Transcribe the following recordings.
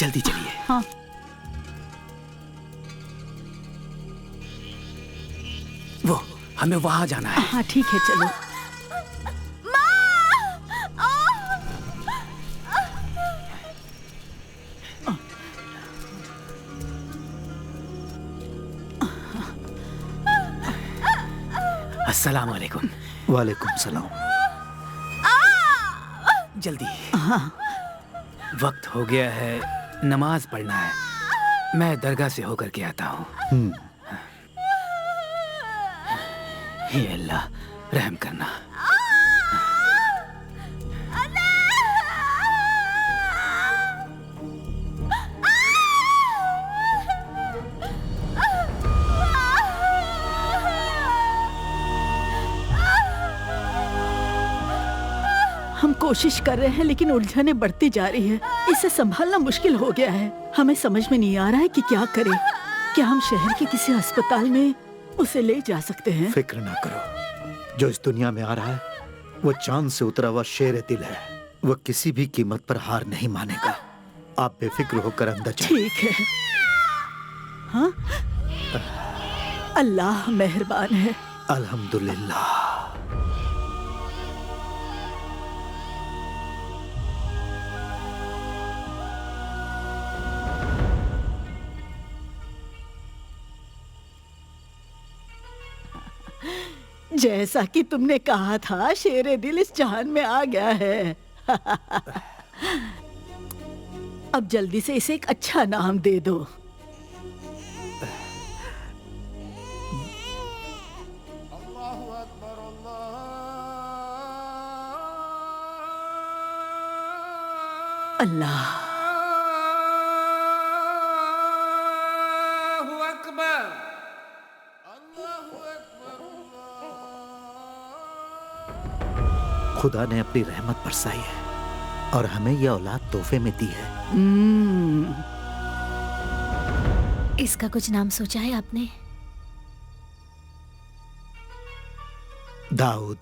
जल्दी चलिए। हाँ। वो हमें वहां जाना है। हाँ ठीक है, चलो। अस्सलाम वालेकुम। वालेकुम सलाम। जल्दी। हाँ। वक्त हो गया है, नमाज पढ़ना है। मैं दरगाह से होकर के आता हूँ। हे अल्लाह, रहम करना। हम कोशिश कर रहे हैं लेकिन उलझने बढ़ती जा रही है। इसे संभालना मुश्किल हो गया है। हमें समझ में नहीं आ रहा है कि क्या करें। क्या हम शहर के किसी अस्पताल में उसे ले जा सकते हैं? फिक्र ना करो, जो इस दुनिया में आ रहा है वो चांद से उतरा हुआ शेर दिल है। वो किसी भी कीमत पर हार नहीं मानेगा। आप बेफिक्र होकर अंदर जाइए। ठीक है। हाँ? अल्लाह मेहरबान है। अल्हम्दुलिल्लाह। जैसा कि तुमने कहा था, शेरे दिल इस जहान में आ गया है। अब जल्दी से इसे एक अच्छा नाम दे दो। अल्लाह। खुदा ने अपनी रहमत बरसाई है और हमें यह औलाद तोहफे में दी है। इसका कुछ नाम सोचा है आपने? दाऊद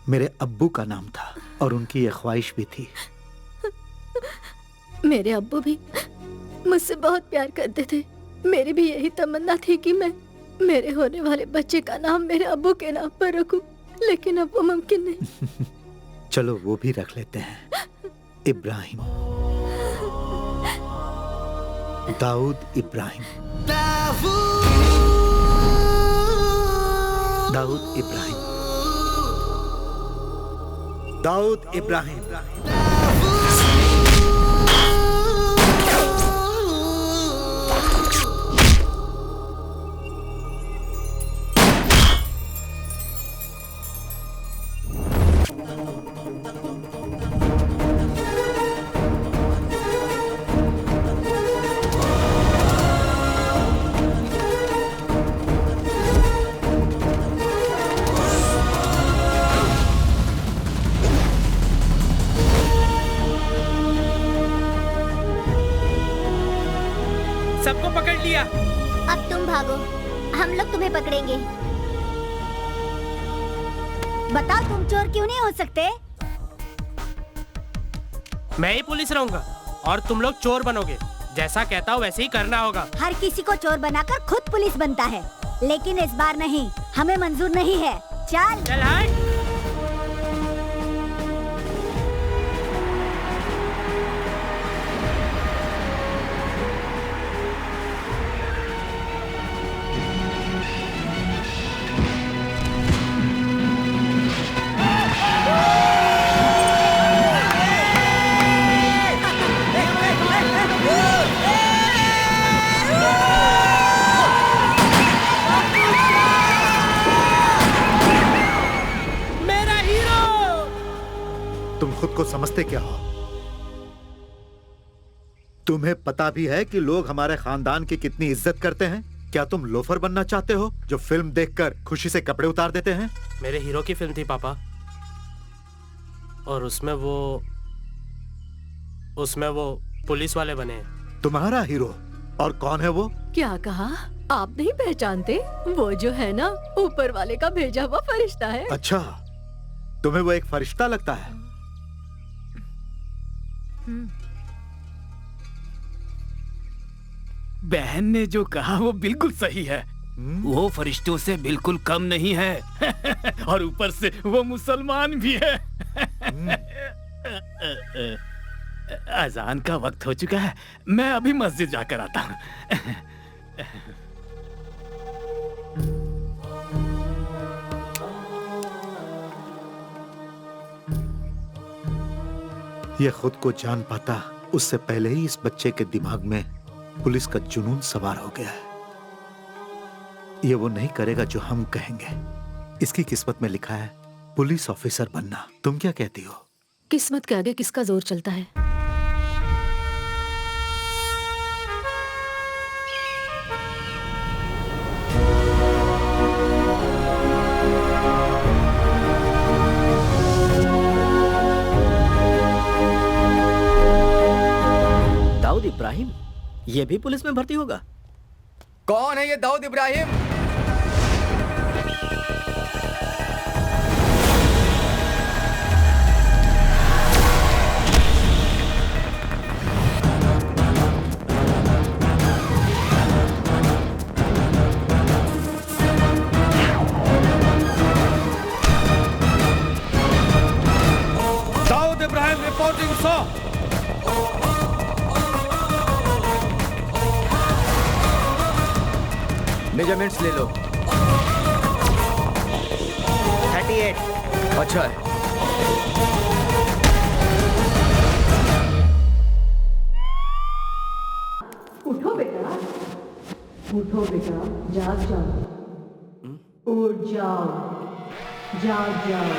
मेरे अब्बू का नाम था और उनकी यह ख्वाहिश भी थी। मेरे अब्बू भी मुझसे बहुत प्यार करते थे। मेरी भी यही तमन्ना थी कि मैं मेरे होने वाले बच्चे का नाम मेरे अब्बू के नाम पर रखूं, लेकिन अब वो मुमकिन नहीं। चलो वो भी रख लेते हैं, इब्राहिम। दाऊद इब्राहिम। दाऊद इब्राहिम। दाऊद इब्राहिम। सबको पकड़ लिया। अब तुम भागो, हम लोग तुम्हें पकड़ेंगे। बताओ, तुम चोर क्यों नहीं हो सकते? मैं ही पुलिस रहूंगा और तुम लोग चोर बनोगे। जैसा कहता हूँ वैसे ही करना होगा। हर किसी को चोर बनाकर खुद पुलिस बनता है, लेकिन इस बार नहीं, हमें मंजूर नहीं है। चल चल हट। खुद को समझते क्या हो? तुम्हें पता भी है कि लोग हमारे खानदान की कितनी इज्जत करते हैं? क्या तुम लोफर बनना चाहते हो जो फिल्म देखकर खुशी से कपड़े उतार देते हैं? मेरे हीरो की फिल्म थी पापा, और उसमें वो पुलिस वाले बने हैं। तुम्हारा हीरो? और कौन है वो? क्या कहा? आप नहीं पहचानते? वो जो है ना, ऊपर वाले का भेजा हुआ फरिश्ता है। अच्छा, तुम्हें वो एक फरिश्ता लगता है? बहन ने जो कहा वो बिल्कुल सही है। वो फरिश्तों से बिल्कुल कम नहीं है। और ऊपर से वो मुसलमान भी है। अजान का वक्त हो चुका है, मैं अभी मस्जिद जाकर आता हूँ। ये खुद को जान पाता उससे पहले ही इस बच्चे के दिमाग में पुलिस का जुनून सवार हो गया है। ये वो नहीं करेगा जो हम कहेंगे। इसकी किस्मत में लिखा है पुलिस ऑफिसर बनना। तुम क्या कहती हो? किस्मत के आगे किसका जोर चलता है? दाऊद इब्राहिम ये भी पुलिस में भर्ती होगा? कौन है ये दाऊद इब्राहिम? दाऊद इब्राहिम रिपोर्टिंग सो। मेजरमेंट्स ले लो। 38। अच्छा है। उठो बेटा, उठो बेटा, जाग जाओ, उठ जाओ, जाग जाओ।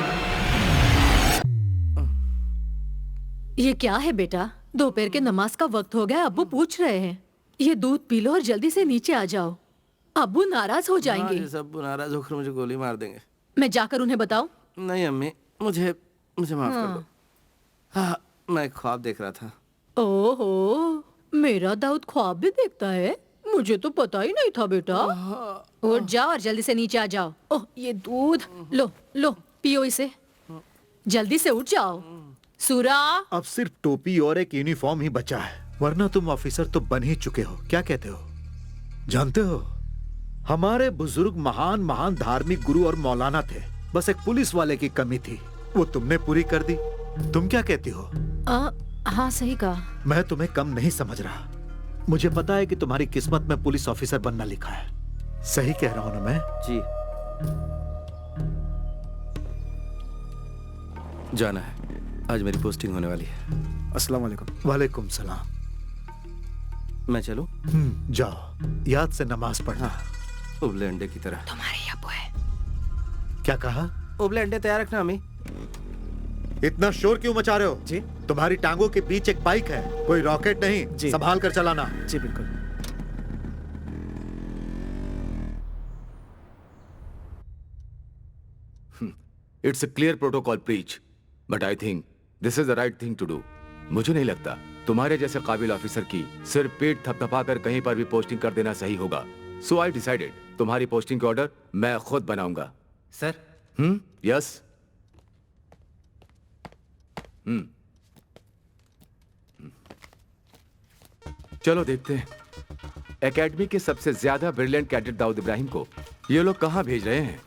ये क्या है बेटा? दोपहर के नमाज का वक्त हो गया, अब्बू पूछ रहे हैं। ये दूध पी लो और जल्दी से नीचे आ जाओ। अब्बू नाराज हो जाएंगे। सब नाराज होकर मुझे गोली मार देंगे। मैं जाकर उन्हें बताऊं? नहीं अम्मी, मुझे माफ कर दो। हाँ, मैं ख्वाब देख रहा था। ओहो, मेरा दाऊद ख्वाब भी देखता है? मुझे तो पता ही नहीं था बेटा। उठ जाओ और जल्दी से नीचे आ जाओ। ओह, ये दूध लो लो, पियो इसे। जल्दी से उठ जाओ। सूरा, अब सिर्फ टोपी और एक यूनिफॉर्म ही बचा है, वरना तुम ऑफिसर तो बन ही चुके हो। क्या कहते हो? जानते हो, हमारे बुजुर्ग महान महान धार्मिक गुरु और मौलाना थे, बस एक पुलिस वाले की कमी थी, वो तुमने पूरी कर दी। तुम क्या कहती हो? हाँ सही कहा। मैं तुम्हें कम नहीं समझ रहा। मुझे पता है कि तुम्हारी किस्मत में पुलिस ऑफिसर बनना लिखा है। सही कह रहा हूं ना मैं? जी। जाना है, आज मेरी पोस्टिंग होने वाली है। अस्सलाम वालेकुम। वालेकुम सलाम। मैं चलूं? जाओ, याद से नमाज पढ़ना। उबले अंडे की तरह। तुम्हारे अब्बू है। क्या कहा? उबले अंडे तैयार रखना अम्मी। इतना शोर क्यों मचा रहे हो? जी, तुम्हारी टांगों के बीच एक बाइक है, कोई रॉकेट नहीं। जी। संभाल कर चलाना। जी बिल्कुल। It's a clear protocol breach, but I think this is the right thing to do. मुझे नहीं लगता तुम्हारे जैसे काबिल ऑफिसर की सिर्फ पेट थपथपाकर कहीं पर भी पोस्टिंग कर देना सही होगा। So I decided तुम्हारी पोस्टिंग के ऑर्डर मैं खुद बनाऊंगा। सर। यस। चलो देखते हैं एकेडमी के सबसे ज्यादा ब्रिलियंट कैडेट दाऊद इब्राहिम को ये लोग कहां भेज रहे हैं।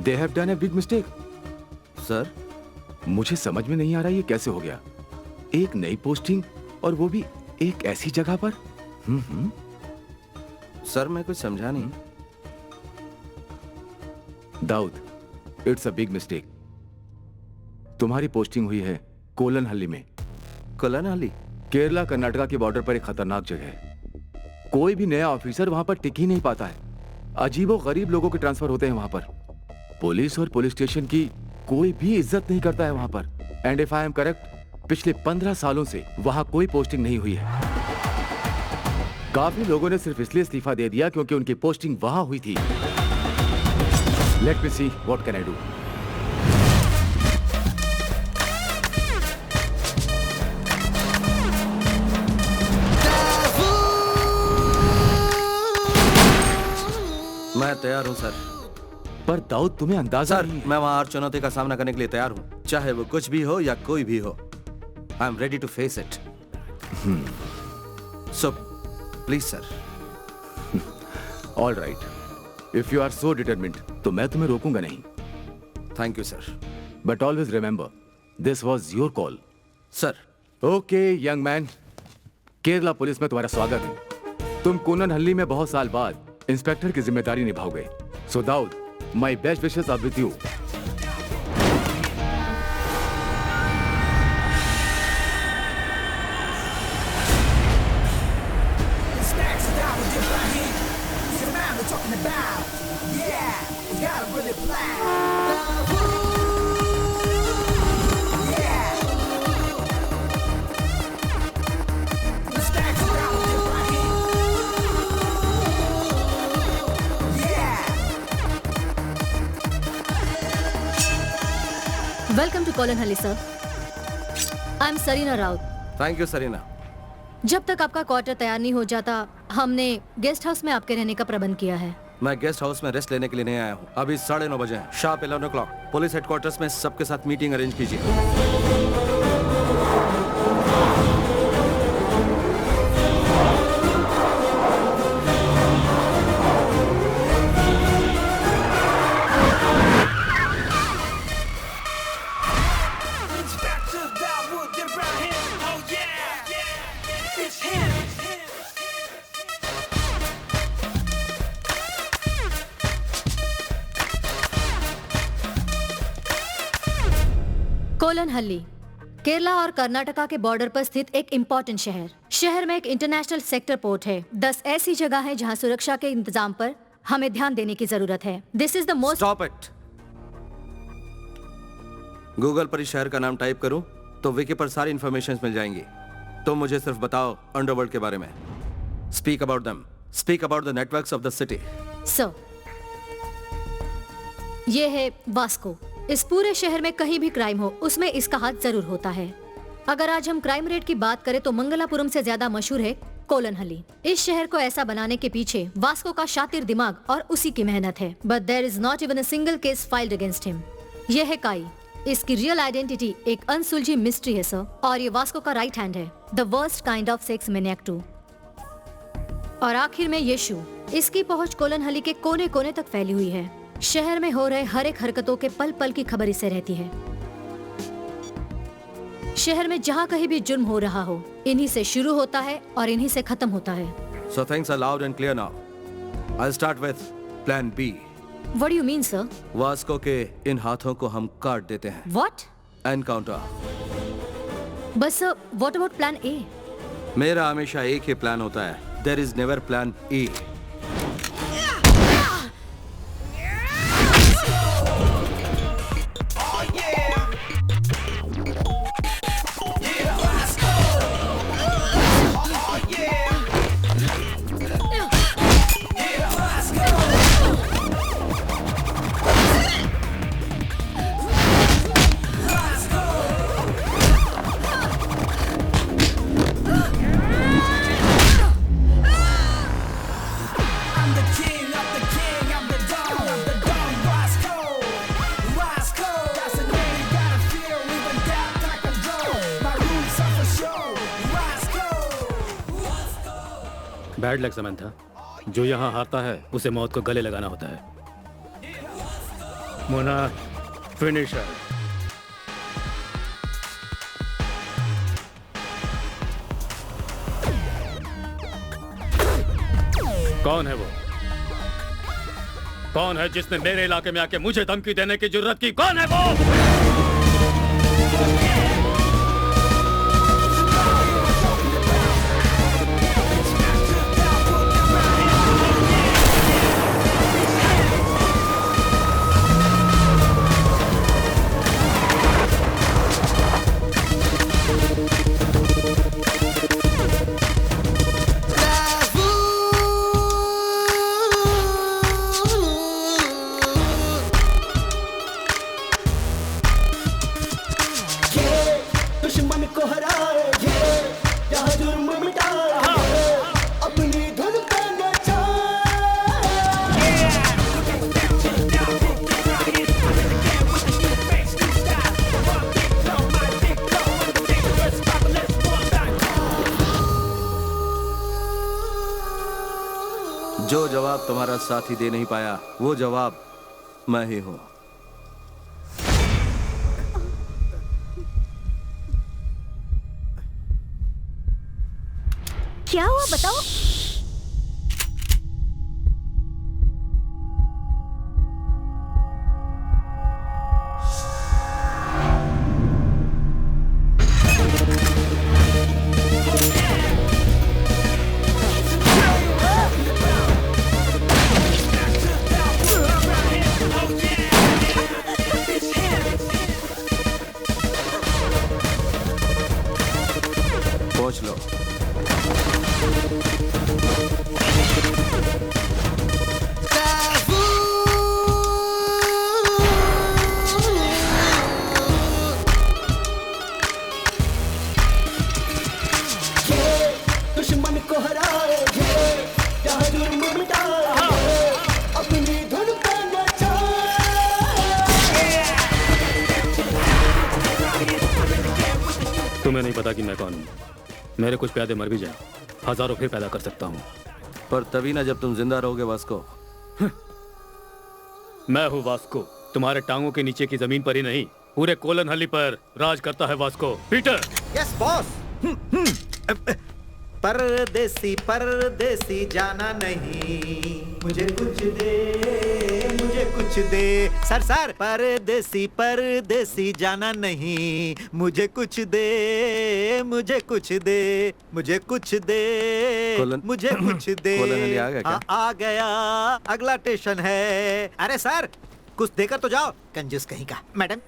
They have done a big mistake. Sir, मुझे समझ में नहीं आ रहा ये कैसे हो गया। एक नई पोस्टिंग और वो भी एक ऐसी जगह पर। सर मैं कुछ समझा नहीं। Dawood, it's a big mistake. तुम्हारी पोस्टिंग हुई है कोलनहल्ली में। कोलनहल्ली? केरला कर्नाटका के बॉर्डर पर एक खतरनाक जगह है। कोई भी नया ऑफिसर वहां पर टिक ही नहीं पाता है। अजीबो गरीब लोगों के ट्रांसफर होते हैं वहां पर। पुलिस और पुलिस स्टेशन की कोई भी इज्जत नहीं करता है वहां पर। And if I am correct, पिछले 15 सालों से वहां कोई पोस्टिंग नहीं हुई है। काफी लोगों ने सिर्फ इसलिए इस्तीफा दे दिया क्योंकि उनकी पोस्टिंग वहां हुई थी। Let me see what can I do. मैं तैयार हूं सर। पर दाऊद तुम्हें अंदाजा सर, नहीं है। मैं वहां हर चुनौती का सामना करने के लिए तैयार हूं। चाहे वो कुछ भी हो या कोई भी हो, I am ready to face it. So please sir. All right, if you are so determined तो मैं तुम्हें रोकूंगा नहीं। Thank you sir. But always remember, this was your call. Sir. Okay young man, Kerala police में तुम्हारा स्वागत है। तुम कोननहल्ली में बहुत साल बाद इंस्पेक्टर की जिम्मेदारी निभाओगे। So Dawood, my best wishes are with you. Welcome to Kolanhalli sir. I am Sarina Raut. Thank you Sarina. जब तक आपका क्वार्टर तैयार नहीं हो जाता, हमने गेस्ट हाउस में आपके रहने का प्रबंध किया है। मैं गेस्ट हाउस में रेस्ट लेने के लिए नहीं आया हूँ। अभी 9:30 बजे हैं, शार्प 11 o'clock। पुलिस हेडक्वार्टर्स में सबके साथ मीटिंग अरेंज कीजिए। कोलनहल्ली केरला और कर्नाटका के बॉर्डर पर स्थित एक इम्पोर्टेंट शहर में एक इंटरनेशनल सेक्टर पोर्ट है। 10 ऐसी जगह है जहां सुरक्षा के इंतजाम पर हमें ध्यान देने की जरूरत है। This is the most. Stop it. Google पर इस शहर का नाम टाइप करूं तो विकी पर सारी इंफॉर्मेशन मिल जाएंगी। तुम मुझे सिर्फ बताओ अंडरवर्ल्ड के बारे में। Speak about them. Speak about the networks of the city. Sir, ये है वास्को। इस पूरे शहर में कहीं भी क्राइम हो, उसमें इसका हाथ जरूर होता है। अगर आज हम क्राइम रेट की बात करें तो मंगलापुरम से ज्यादा मशहूर है कोलनहल्ली। इस शहर को ऐसा बनाने के पीछे वास्को का शातिर दिमाग और उसी की मेहनत है। But there is not even a single case filed against him. ये है काई। इसकी रियल आइडेंटिटी एक अनसुलझी मिस्ट्री है सर, और ये वास्को का राइट हैंड है, the worst kind of sex maniac too. और आखिर में यीशु। इसकी पहुंच कोलनहल्ली के कोने कोने तक फैली हुई है। शहर में हो रहे हर एक हरकतों के पल पल की खबर इसे रहती है। शहर में जहाँ कहीं भी जुर्म हो रहा हो, इन्हीं से शुरू होता है और इन्हीं से खत्म होता है। So things are loud and clear now. I'll start with Plan B. What do you mean, sir? Vasco के इन हाथों को हम काट देते हैं। What? Encounter. बस sir, what about Plan A? मेरा हमेशा एक ही प्लान होता है। There is never Plan E. Bad luck Samantha. जो यहाँ हारता है उसे मौत को गले लगाना होता है। मोना, फिनिशर। कौन है वो? कौन है जिसने मेरे इलाके में आके मुझे धमकी देने की जुर्रत की? कौन है वो? जो जवाब तुम्हारा साथी दे नहीं पाया वो जवाब मैं ही हूं। क्या हुआ बताओ। पहुंच लो। दुश्मन को हराए क्या जुर्म मिटाए अपनी धुन पे तुम्हें नहीं पता कि मैं कौन हूँ। मेरे कुछ प्यादे मर भी जाए, हजारों फिर पैदा कर सकता हूँ। पर तभी ना जब तुम जिंदा रहोगे वास्को। मैं हूँ वास्को, तुम्हारे टांगों के नीचे की जमीन पर ही नहीं, पूरे कोलन हल्ली पर राज करता है वास्को। पीटर। Yes boss. परदेसी परदेसी जाना नहीं, मुझे कुछ दे, मुझे कुछ दे। सर परदेसी परदेसी जाना नहीं, मुझे कुछ दे, मुझे कुछ दे, मुझे कुछ दे, मुझे कुछ दे। कोलन हल्ली आ गया क्या? आ गया, अगला स्टेशन है। अरे सर कुछ देकर तो जाओ, कंजूस कहीं का। मैडम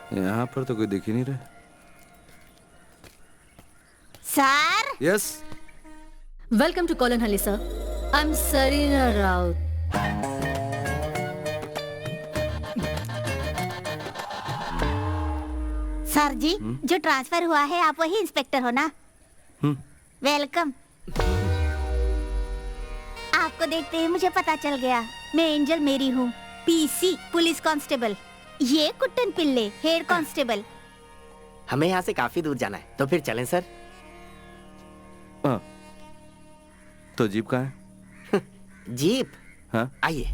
यहाँ पर तो कोई दिख ही नहीं रहा। Sir yes welcome to Kolan sir. I am Sarina Raut. Sir ji जो ट्रांसफर हुआ है आप वही इंस्पेक्टर हो ना? वेलकम। आपको देखते ही मुझे पता चल गया, मैं एंजल मेरी हूँ, पीसी पुलिस कांस्टेबल। ये कुट्टन पिल्ले हेड कांस्टेबल। हमें यहाँ से काफी दूर जाना है, तो फिर चलें सर। तो जीप कहाँ है? जीप? हाँ आइए।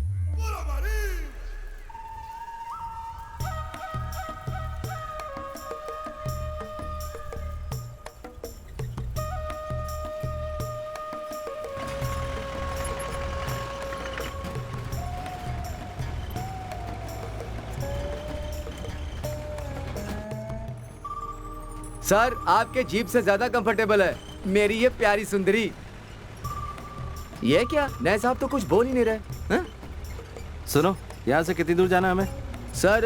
सर आपके जीप से ज्यादा कंफर्टेबल है मेरी ये प्यारी सुंदरी। ये क्या नए साहब तो कुछ बोल ही नहीं रहे हैं? सुनो, यहाँ से कितनी दूर जाना है हमें? सर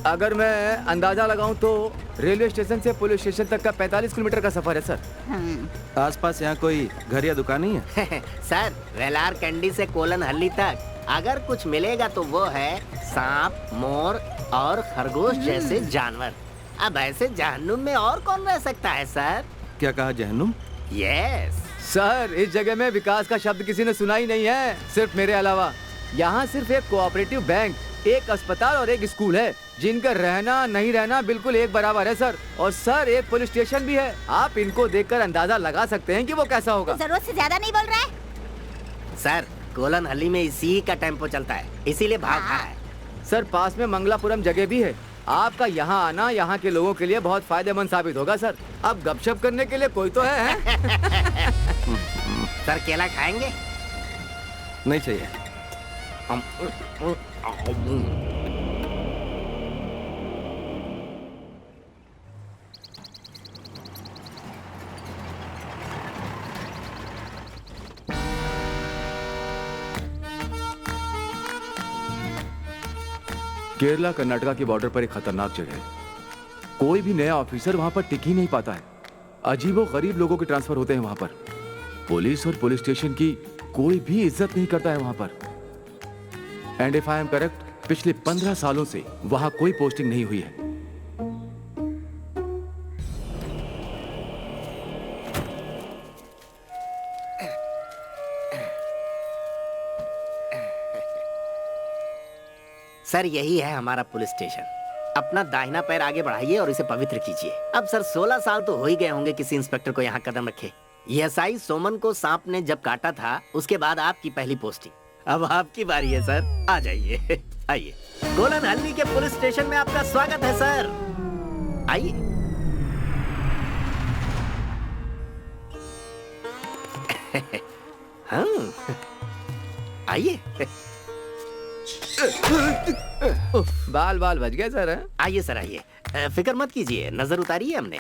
अगर मैं अंदाजा लगाऊं तो रेलवे स्टेशन से पुलिस स्टेशन तक का 45 किलोमीटर का सफर है सर। आसपास यहाँ कोई घर या दुकान नहीं है? सर वेलार कैंडी से कोलन हल्ली तक अगर कुछ मिलेगा तो वो है सांप, मोर और खरगोश जैसे जानवर। अब ऐसे जहन्नुम में और कौन रह सकता है सर? क्या कहा, जहन्नुम? यस सर इस जगह में विकास का शब्द किसी ने सुना ही नहीं है, सिर्फ मेरे अलावा। यहाँ सिर्फ एक कोऑपरेटिव बैंक, एक अस्पताल और एक स्कूल है, जिनका रहना नहीं रहना बिल्कुल एक बराबर है सर। और सर एक पुलिस स्टेशन भी है। आप इनको देखकर अंदाजा लगा सकते हैं कि वो कैसा होगा। जरूरत से ज्यादा नहीं बोल रहा है सर। कोलन हल्ली में इसी का टेम्पो चलता है, इसीलिए भाग रहा है। सर पास में मंगलापुरम जगह भी है। आपका यहाँ आना यहाँ के लोगों के लिए बहुत फायदेमंद साबित होगा सर। अब गपशप करने के लिए कोई तो है? सर केला खाएंगे? नहीं चाहिए। केरला कर्नाटका की बॉर्डर पर एक खतरनाक जगह है। कोई भी नया ऑफिसर वहां पर टिक ही नहीं पाता है। अजीबो गरीब लोगों के ट्रांसफर होते हैं वहां पर। पुलिस और पुलिस स्टेशन की कोई भी इज्जत नहीं करता है वहां पर। And if I am correct, पिछले 15 सालों से वहां कोई पोस्टिंग नहीं हुई है। सर यही है हमारा पुलिस स्टेशन। अपना दाहिना पैर आगे बढ़ाइए और इसे पवित्र कीजिए। अब सर 16 साल तो हो ही गए होंगे किसी इंस्पेक्टर को यहाँ कदम रखे। एसआई सोमन को सांप ने जब काटा था उसके बाद आपकी पहली पोस्टिंग। अब आपकी बारी है सर, आ जाइए। आइए, कोलन हल्ली के पुलिस स्टेशन में आपका स्वागत है सर। आइए। हाँ, आइए। बाल बाल बच गए सर। आइए सर, आइए। फिक्र मत कीजिए, नजर उतारी है हमने।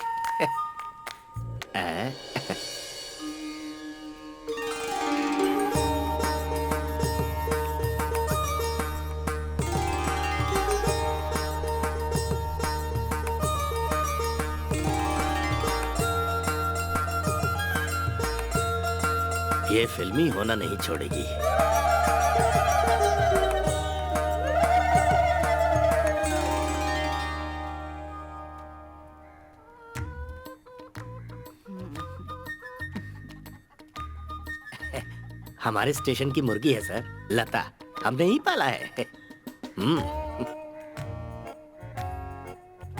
ये फिल्मी होना नहीं छोड़ेगी। हमारे स्टेशन की मुर्गी है सर, लता। हमने ही पाला है।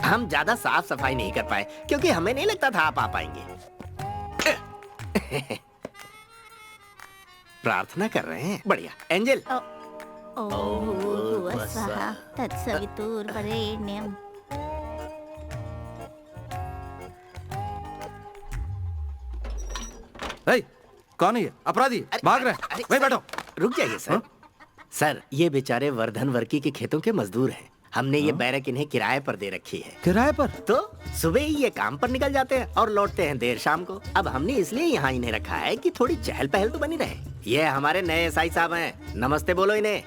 हम ज्यादा साफ सफाई नहीं कर पाए क्योंकि हमें नहीं लगता था आप आ पाएंगे। प्रार्थना कर रहे हैं, बढ़िया। एंजल। तत्सवितुर्वरेण्यं। कौन है ये अपराधी? भाग रहे? वहीं बैठो। रुक जाइए सर। सर ये बेचारे वर्धन वर्की के खेतों के मजदूर हैं। हमने ये बैरक इन्हें किराए पर दे रखी है। किराए पर? तो सुबह ही ये काम पर निकल जाते हैं और लौटते हैं देर शाम को। अब हमने इसलिए यहाँ इन्हें रखा है कि थोड़ी चहल पहल तो बनी रहे। ये हमारे नए एसआई साहब हैं। नमस्ते बोलो इन्हें।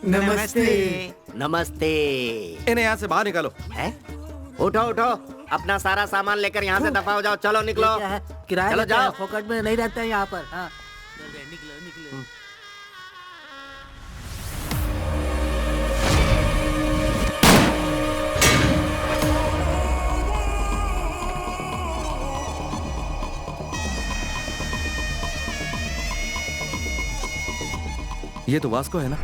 नमस्ते। नमस्ते। इन्हें यहाँ से बाहर निकालो। है? उठो उठो, अपना सारा सामान लेकर यहाँ से दफा हो जाओ। चलो निकलो। किराया चलो जाओ। फोकट में नहीं रहता है यहाँ पर। हाँ। ये तो वास्को है ना?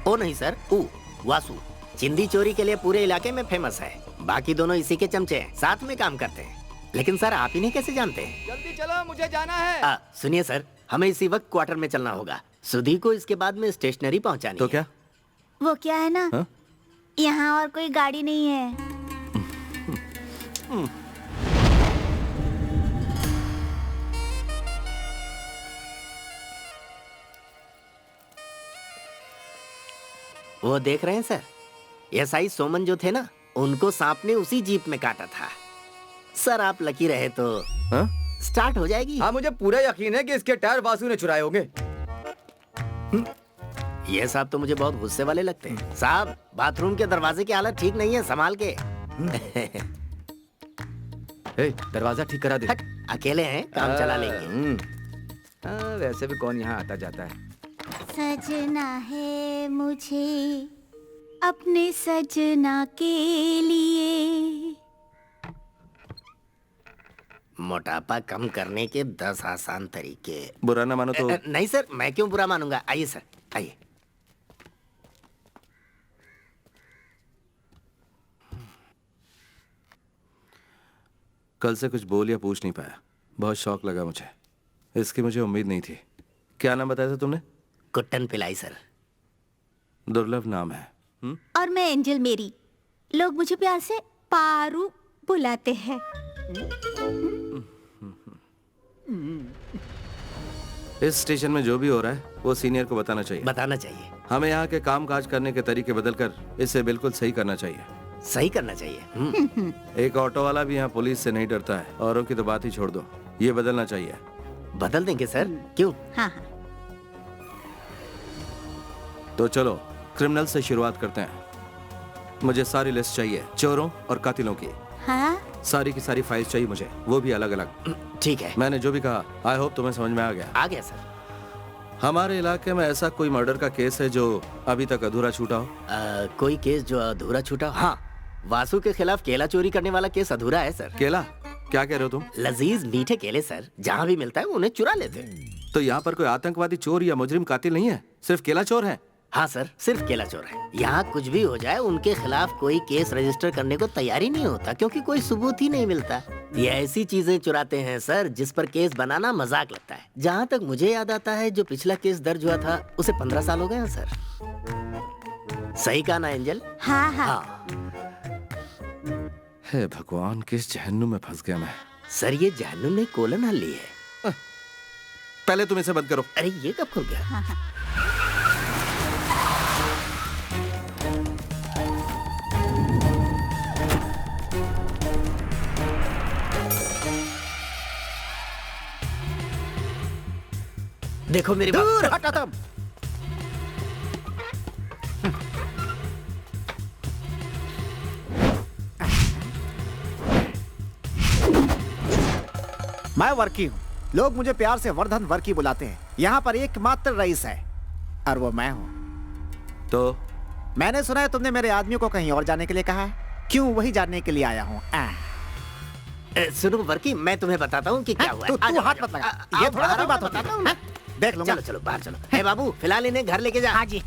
ओ नहीं सर, वासु। चिंदी चोरी के लिए पूरे इलाके में फेमस है। बाकी दोनों इसी के चमचे हैं, साथ में काम करते हैं। लेकिन सर आप इन्हें कैसे जानते हैं? जल्दी चलो, मुझे जाना है। सुनिए सर, हमें इसी वक्त क्वार्टर में चलना होगा। सुधी को इसके बाद में स्टेशनरी पहुंचानी तो है। क्या? वो क्या है ना, हाँ? यहाँ और कोई गाड़ी नहीं है। वो देख रहे हैं सर, एसआई सोमन जो थे ना, उनको सांप ने उसी जीप में काटा था। सर आप लकी रहे तो हाँ? स्टार्ट हो जाएगी। हाँ, मुझे पूरा यकीन है कि इसके टायर वासु ने चुराए होंगे। ये साहब तो मुझे बहुत गुस्से वाले लगते हैं। साहब बाथरूम के दरवाजे की हालत ठीक नहीं है, संभाल के। दरवाजा ठीक करा दे। अकेले हैं, काम चला लेंगे। वैसे भी कौन यहाँ आता जाता है। सजना है मुझे अपने सजना के लिए। मोटापा कम करने के 10 आसान तरीके। बुरा ना मानो तो। नहीं सर, मैं क्यों बुरा मानूंगा। आइए सर, आइए। कल से कुछ बोल या पूछ नहीं पाया, बहुत शौक लगा मुझे। इसकी मुझे उम्मीद नहीं थी। क्या नाम बताया था तुमने? कुट्टन पिलाई सर। दुर्लभ नाम है। और मैं एंजल मेरी। लोग मुझे प्यार से पारू बुलाते हैं। इस स्टेशन में जो भी हो रहा है वो सीनियर को बताना चाहिए। बताना चाहिए। हमें यहाँ के काम काज करने के तरीके बदलकर इसे बिल्कुल सही करना चाहिए। सही करना चाहिए। एक ऑटो वाला भी यहाँ पुलिस से नहीं डरता है। औरों की तो बात ही छोड़ दो, ये बदलना चाहिए। बदल देंगे सर, क्यों? हाँ हाँ। तो चलो क्रिमिनल से शुरुआत करते हैं। मुझे सारी लिस्ट चाहिए चोरों और कातिलों की। हाँ? सारी की सारी फाइल्स चाहिए मुझे, वो भी अलग अलग। ठीक है। मैंने जो भी कहा आई होप तुम्हें समझ में आ गया। आ गया सर। हमारे इलाके में ऐसा कोई मर्डर का केस है जो अभी तक अधूरा छूटा हो? कोई केस जो अधूरा छूटा? हाँ, वासु के खिलाफ केला चोरी करने वाला केस अधूरा है सर। केला? क्या कह रहे हो तुम? लजीज मीठे केले सर, जहाँ भी मिलता है उन्हें चुरा लेते हैं। तो यहाँ पर कोई आतंकवादी चोर या मुजरिम कातिल नहीं है, सिर्फ केला चोर है? हाँ सर, सिर्फ केला चोर है। यहाँ कुछ भी हो जाए उनके खिलाफ कोई केस रजिस्टर करने को तैयार ही नहीं होता, क्योंकि कोई सबूत ही नहीं मिलता। ये ऐसी चीजें चुराते हैं सर जिस पर केस बनाना मजाक लगता है। जहाँ तक मुझे याद आता है, जो पिछला केस दर्ज हुआ था उसे 15 साल हो गए हैं सर। सही कहा ना एंजल? हाँ हाँ। हे भगवान, किस जहन्नुम में फंस गया मैं। सर ये जहन्नुम ने कोलन हल्ली है। पहले तुम इसे बंद करो। अरे ये कब खुल गया? हाँ हाँ। देखो मेरी बात। दूर हटा तुम। मैं वर्की हूँ, लोग मुझे प्यार से वर्धन वर्की बुलाते हैं। यहाँ पर एकमात्र रईस है और वो मैं हूँ। तो मैंने सुना है तुमने मेरे आदमियों को कहीं और जाने के लिए कहा है। क्यों? वही जानने के लिए आया हूँ। सुनो वर्की, मैं तुम्हें बताता हूँ कि क्या हुआ है। तू हाथ मत लगा, ये थोड़ा ना कोई बात होती है। देख लूंगा। चलो चलो बाहर चलो। हे बाबू, फिलहाल इन्हें घर लेके जा। हाँ जी।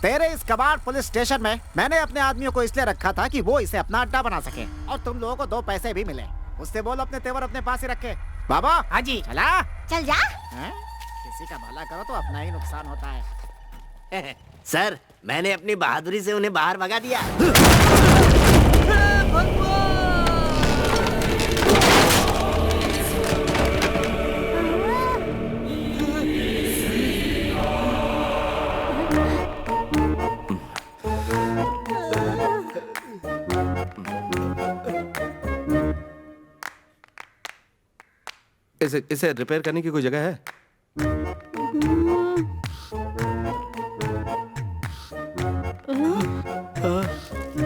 तेरे इस कबाड़ पुलिस स्टेशन में मैंने अपने आदमियों को इसलिए रखा था कि वो इसे अपना अड्डा बना सके, और तुम लोगों को 2 पैसे भी मिले। उससे बोल अपने तेवर अपने पास ही रखे। बाबा। हाँ जी। चला चल जा। किसी का भला करो तो अपना ही नुकसान होता है। सर, मैंने अपनी बहादुरी से उन्हें बाहर भगा दिया। इसे रिपेयर करने की कोई जगह है?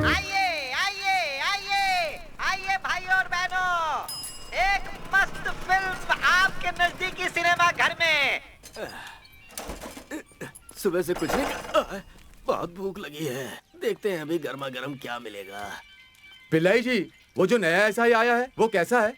आइए आइए आइए आइए भाई और बहनों, एक मस्त फिल्म आपके नजदीकी सिनेमा घर में। सुबह से कुछ नहीं, बहुत भूख लगी है। देखते हैं अभी गर्मा गर्म क्या मिलेगा। पिल्लाई जी, वो जो नया एसआई आया है वो कैसा है?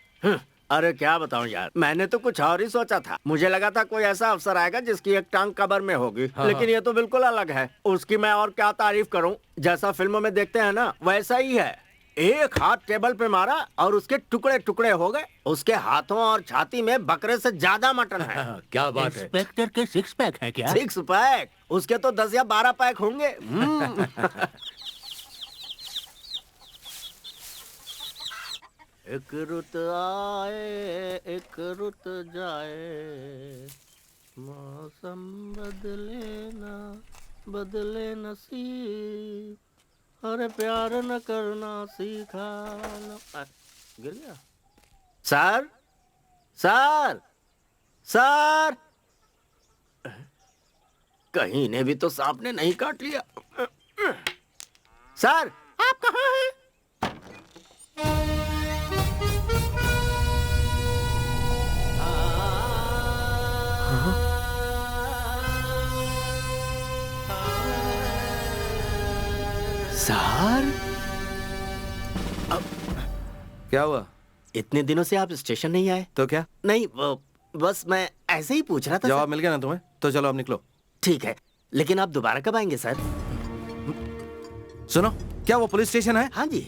अरे क्या बताऊं यार, मैंने तो कुछ और ही सोचा था। मुझे लगा था कोई ऐसा अफसर आएगा जिसकी एक टांग कबर में होगी। लेकिन ये तो बिल्कुल अलग है। उसकी मैं और क्या तारीफ करूं, जैसा फिल्मों में देखते हैं ना वैसा ही है। एक हाथ टेबल पे मारा और उसके टुकड़े टुकड़े हो गए। उसके हाथों और छाती में बकरे से ज्यादा मटन है। क्या बात है। इंस्पेक्टर के 6 पैक है क्या? 6 पैक? उसके तो 10 या 12 पैक होंगे। एक रुत आए एक रुत जाए, मौसम बदले ना बदले नसीब, अरे प्यार न करना सीखा न। गिर गया। सर सर सर, कहीं ने भी तो सांप ने नहीं काट लिया। सर आप कहाँ हैं? सर क्या हुआ? इतने दिनों से आप स्टेशन नहीं आए? तो क्या? नहीं, बस मैं ऐसे ही पूछ रहा था। जवाब मिल गया ना तुम्हें? तो चलो अब निकलो। ठीक है, लेकिन आप दोबारा कब आएंगे सर? सुनो, क्या वो पुलिस स्टेशन है? हाँ जी।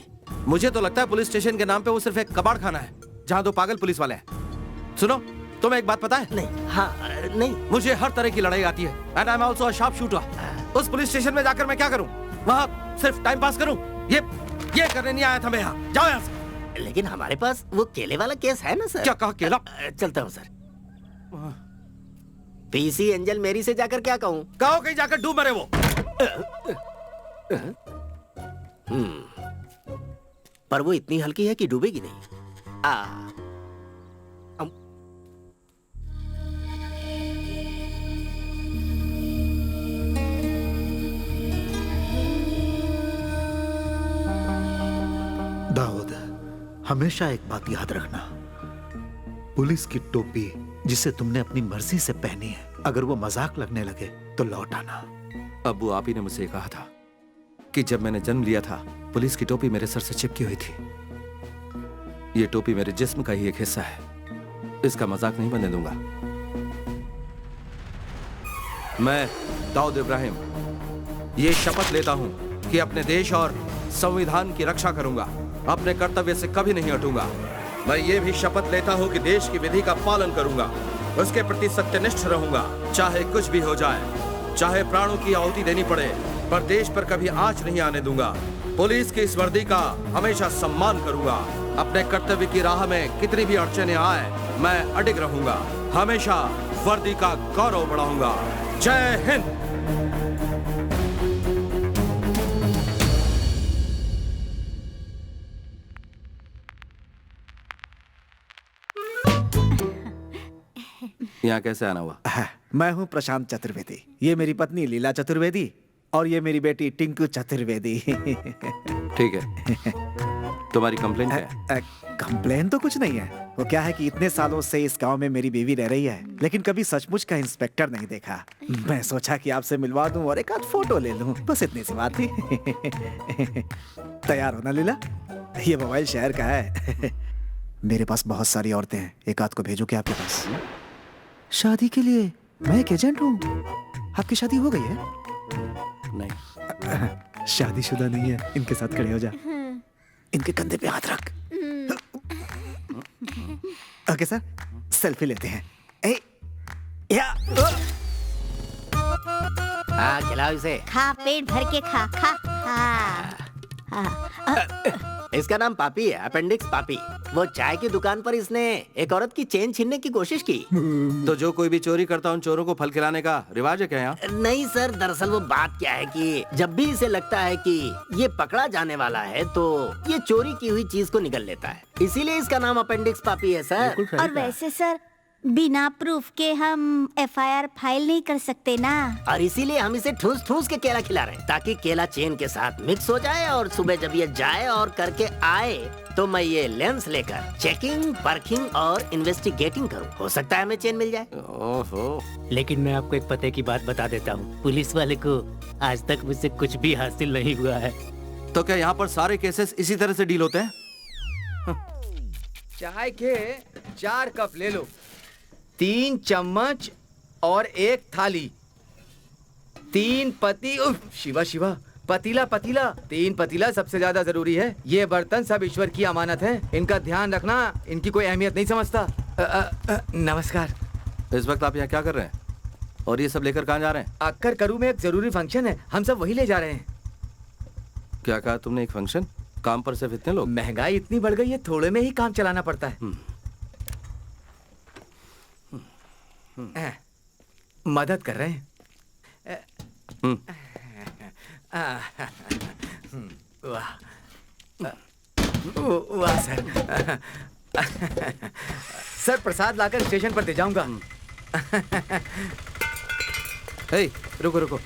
मुझे तो लगता है पुलिस स्टेशन के नाम पे वो सिर्फ एक कबाड़ खाना है जहाँ 2 पागल पुलिस वाले हैं। सुनो, तुम्हें एक बात पता है? नहीं। हाँ नहीं। मुझे हर तरह की लड़ाई आती है and I am also a sharp shooter. उस पुलिस स्टेशन में जाकर मैं क्या करूं? वहाँ सिर्फ टाइम पास करूं? ये करने नहीं आया था मैं यहाँ। जाओ यहाँ से। लेकिन हमारे पास वो केले वाला केस है ना सर? क्या कहा? केला? चलता हूँ सर। पीसी एंजल मेरी से जाकर क्या कहूँ? कहो कहीं जाकर डूब मरे वो। पर वो इतनी हल्की है कि डूबेगी नहीं। हमेशा एक बात याद रखना, पुलिस की टोपी जिसे तुमने अपनी मर्जी से पहनी है, अगर वो मजाक लगने लगे तो लौट आना। अब्बू, आप ही ने मुझसे कहा था कि जब मैंने जन्म लिया था पुलिस की टोपी मेरे सर से चिपकी हुई थी। ये टोपी मेरे जिस्म का ही एक हिस्सा है, इसका मजाक नहीं बनने दूंगा। मैं दाऊद इब्राहिम ये शपथ लेता हूं कि अपने देश और संविधान की रक्षा करूंगा, अपने कर्तव्य से कभी नहीं हटूंगा। मैं ये भी शपथ लेता हूं कि देश की विधि का पालन करूंगा, उसके प्रति सत्यनिष्ठ रहूंगा, चाहे कुछ भी हो जाए, चाहे प्राणों की आहुति देनी पड़े, पर देश पर कभी आंच नहीं आने दूंगा। पुलिस की इस वर्दी का हमेशा सम्मान करूंगा। अपने कर्तव्य की राह में कितनी भी अड़चनें आए, मैं अडिग रहूंगा, हमेशा वर्दी का गौरव बढ़ाऊंगा। जय हिंद। यहाँ कैसे आना हुआ? मैं हूँ प्रशांत चतुर्वेदी, ये मेरी पत्नी लीला चतुर्वेदी और ये मेरी बेटी टिंकू चतुर्वेदी। ठीक है, तुम्हारी कंप्लेन क्या है? कंप्लेन तो कुछ नहीं है। वो क्या है कि इतने सालों से इस गांव में मेरी बीवी रह रही है, लेकिन कभी सचमुच का इंस्पेक्टर नहीं देखा। मैं सोचा कि आपसे मिलवा दूं और एक आध फोटो ले लूं, बस इतनी सी बात थी। तैयार हो ना लीला? ये मोबाइल शहर का है। मेरे पास बहुत सारी औरतें हैं, एक आध को भेजो क्या आपके पास? शादी के लिए मैं एक एजेंट हूँ। आपकी शादी हो गई है? नहीं। शादीशुदा नहीं है। इनके साथ खड़े हो जा, इनके कंधे पे हाथ रख। ओके सर, सेल्फी लेते हैं। हाँ, खिलाओ इसे। खा, पेट भर के खा खा। इसका नाम पापी है, अपेंडिक्स पापी। वो चाय की दुकान पर इसने एक औरत की चेन छीनने की कोशिश की। तो जो कोई भी चोरी करता उन चोरों को फल खिलाने का रिवाज है क्या यहाँ? नहीं सर, दरअसल वो बात क्या है कि जब भी इसे लगता है कि ये पकड़ा जाने वाला है तो ये चोरी की हुई चीज को निगल लेता है, इसीलिए इसका नाम अपेंडिक्स पापी है सर। और वैसे सर, बिना प्रूफ के हम FIR फाइल नहीं कर सकते ना। और इसीलिए हम इसे ठूस ठूस के केला खिला रहे हैं, ताकि केला चेन के साथ मिक्स हो जाए और सुबह जब ये जाए और करके आए तो मैं ये लेंस लेकर चेकिंग, परखिंग और इन्वेस्टिगेटिंग करूं। हो सकता है हमें चेन मिल जाए। ओहो। लेकिन मैं आपको एक पते की बात बता देता हूँ, पुलिस वाले को आज तक मुझसे कुछ भी हासिल नहीं हुआ है। तो क्या यहाँ पर सारे केसेस इसी तरह से डील होते हैं? चाय के 4 कप ले लो, 3 चम्मच और 1 थाली, 3 पति, शिवा शिवा, पतीला पतीला, 3 पतीला सबसे ज्यादा जरूरी है। ये बर्तन सब ईश्वर की अमानत है, इनका ध्यान रखना, इनकी कोई अहमियत नहीं समझता। नमस्कार। इस वक्त आप यहाँ क्या कर रहे हैं और ये सब लेकर कहाँ जा रहे हैं? अक्कर करू में एक जरूरी फंक्शन है, हम सब वही ले जा रहे हैं। क्या कहा तुमने? एक फंक्शन? काम पर सिर्फ इतने लोग? महंगाई इतनी बढ़ गई है, थोड़े में ही काम चलाना पड़ता है। मदद कर रहे हैं। वाह वाह सर। सर प्रसाद लाकर स्टेशन पर दे जाऊंगा। रुको रुको।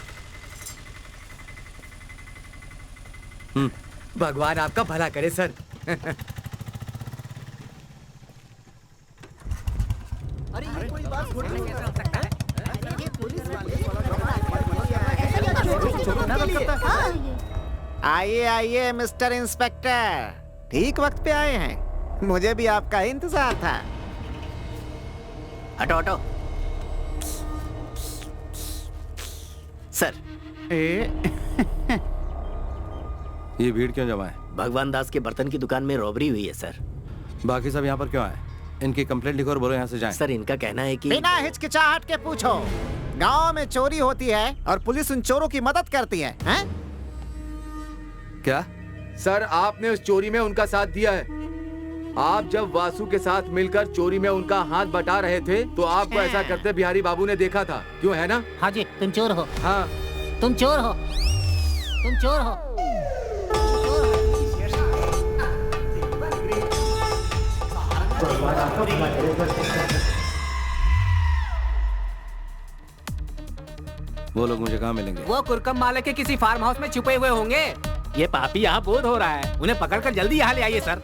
भगवान आपका भला करे सर। अरे ये कोई बात छोटी नहीं कर सकता है। ये पुलिस वाले आइए आइए मिस्टर इंस्पेक्टर, ठीक वक्त पे आए हैं। मुझे भी आपका इंतजार था। हटो हटो। सर, ये भीड़ क्यों जमा है? भगवान दास के बर्तन की दुकान में रॉबरी हुई है सर। बाकी सब यहाँ पर क्यों आए? इनकी कंप्लेंट लिखो और बोलो यहाँ से जाएं। सर, इनका कहना है कि बिना हिचकिचाहट के पूछो। गांव में चोरी होती है और पुलिस उन चोरों की मदद करती है, हैं? क्या? सर आपने उस चोरी में उनका साथ दिया है। आप जब वासु के साथ मिलकर चोरी में उनका हाथ बटा रहे थे तो आपको ऐसा करते बिहारी बाबू ने देखा था, क्यों है ना? हाँ जी, तुम चोर हो। हाँ, तुम चोर हो, तुम चोर हो। वो लोग मुझे कहाँ मिलेंगे? वो कुरकम माले के किसी फार्म हाउस में छुपे हुए होंगे। ये पापी यहाँ बोध हो रहा है, उन्हें पकड़कर जल्दी यहाँ ले आइए sir.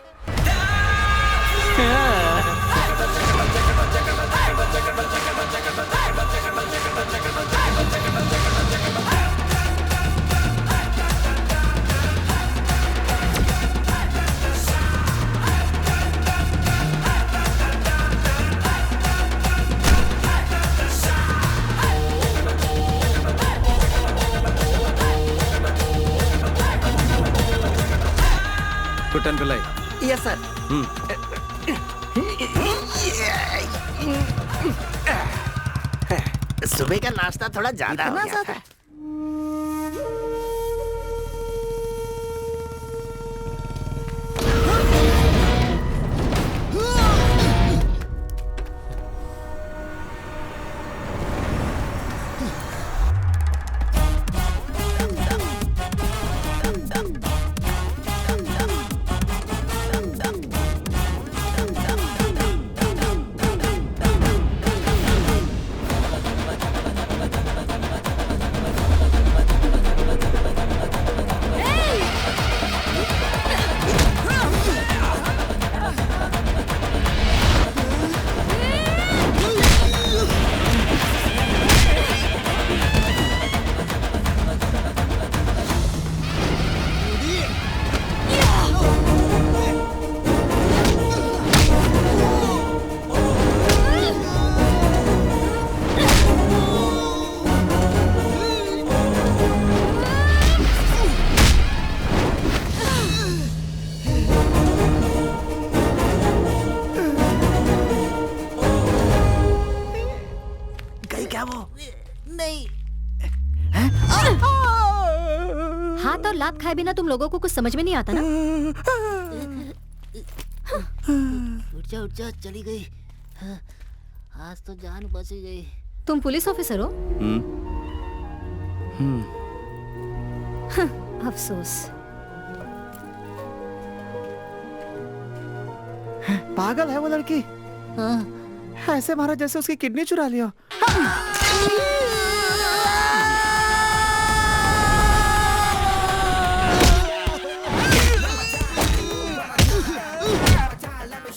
Kuttan Pillai. Yes sir. सुबह का नाश्ता थोड़ा ज्यादा हो गया था। हाथ और लात खाए बिना तुम लोगों को कुछ समझ में नहीं आता ना? उठ जा चली गई। आज तो जान बच गई। तुम पुलिस ऑफिसर हो? अफसोस। पागल है वो लड़की। ऐसे मारा जैसे उसकी किडनी चुरा लिया।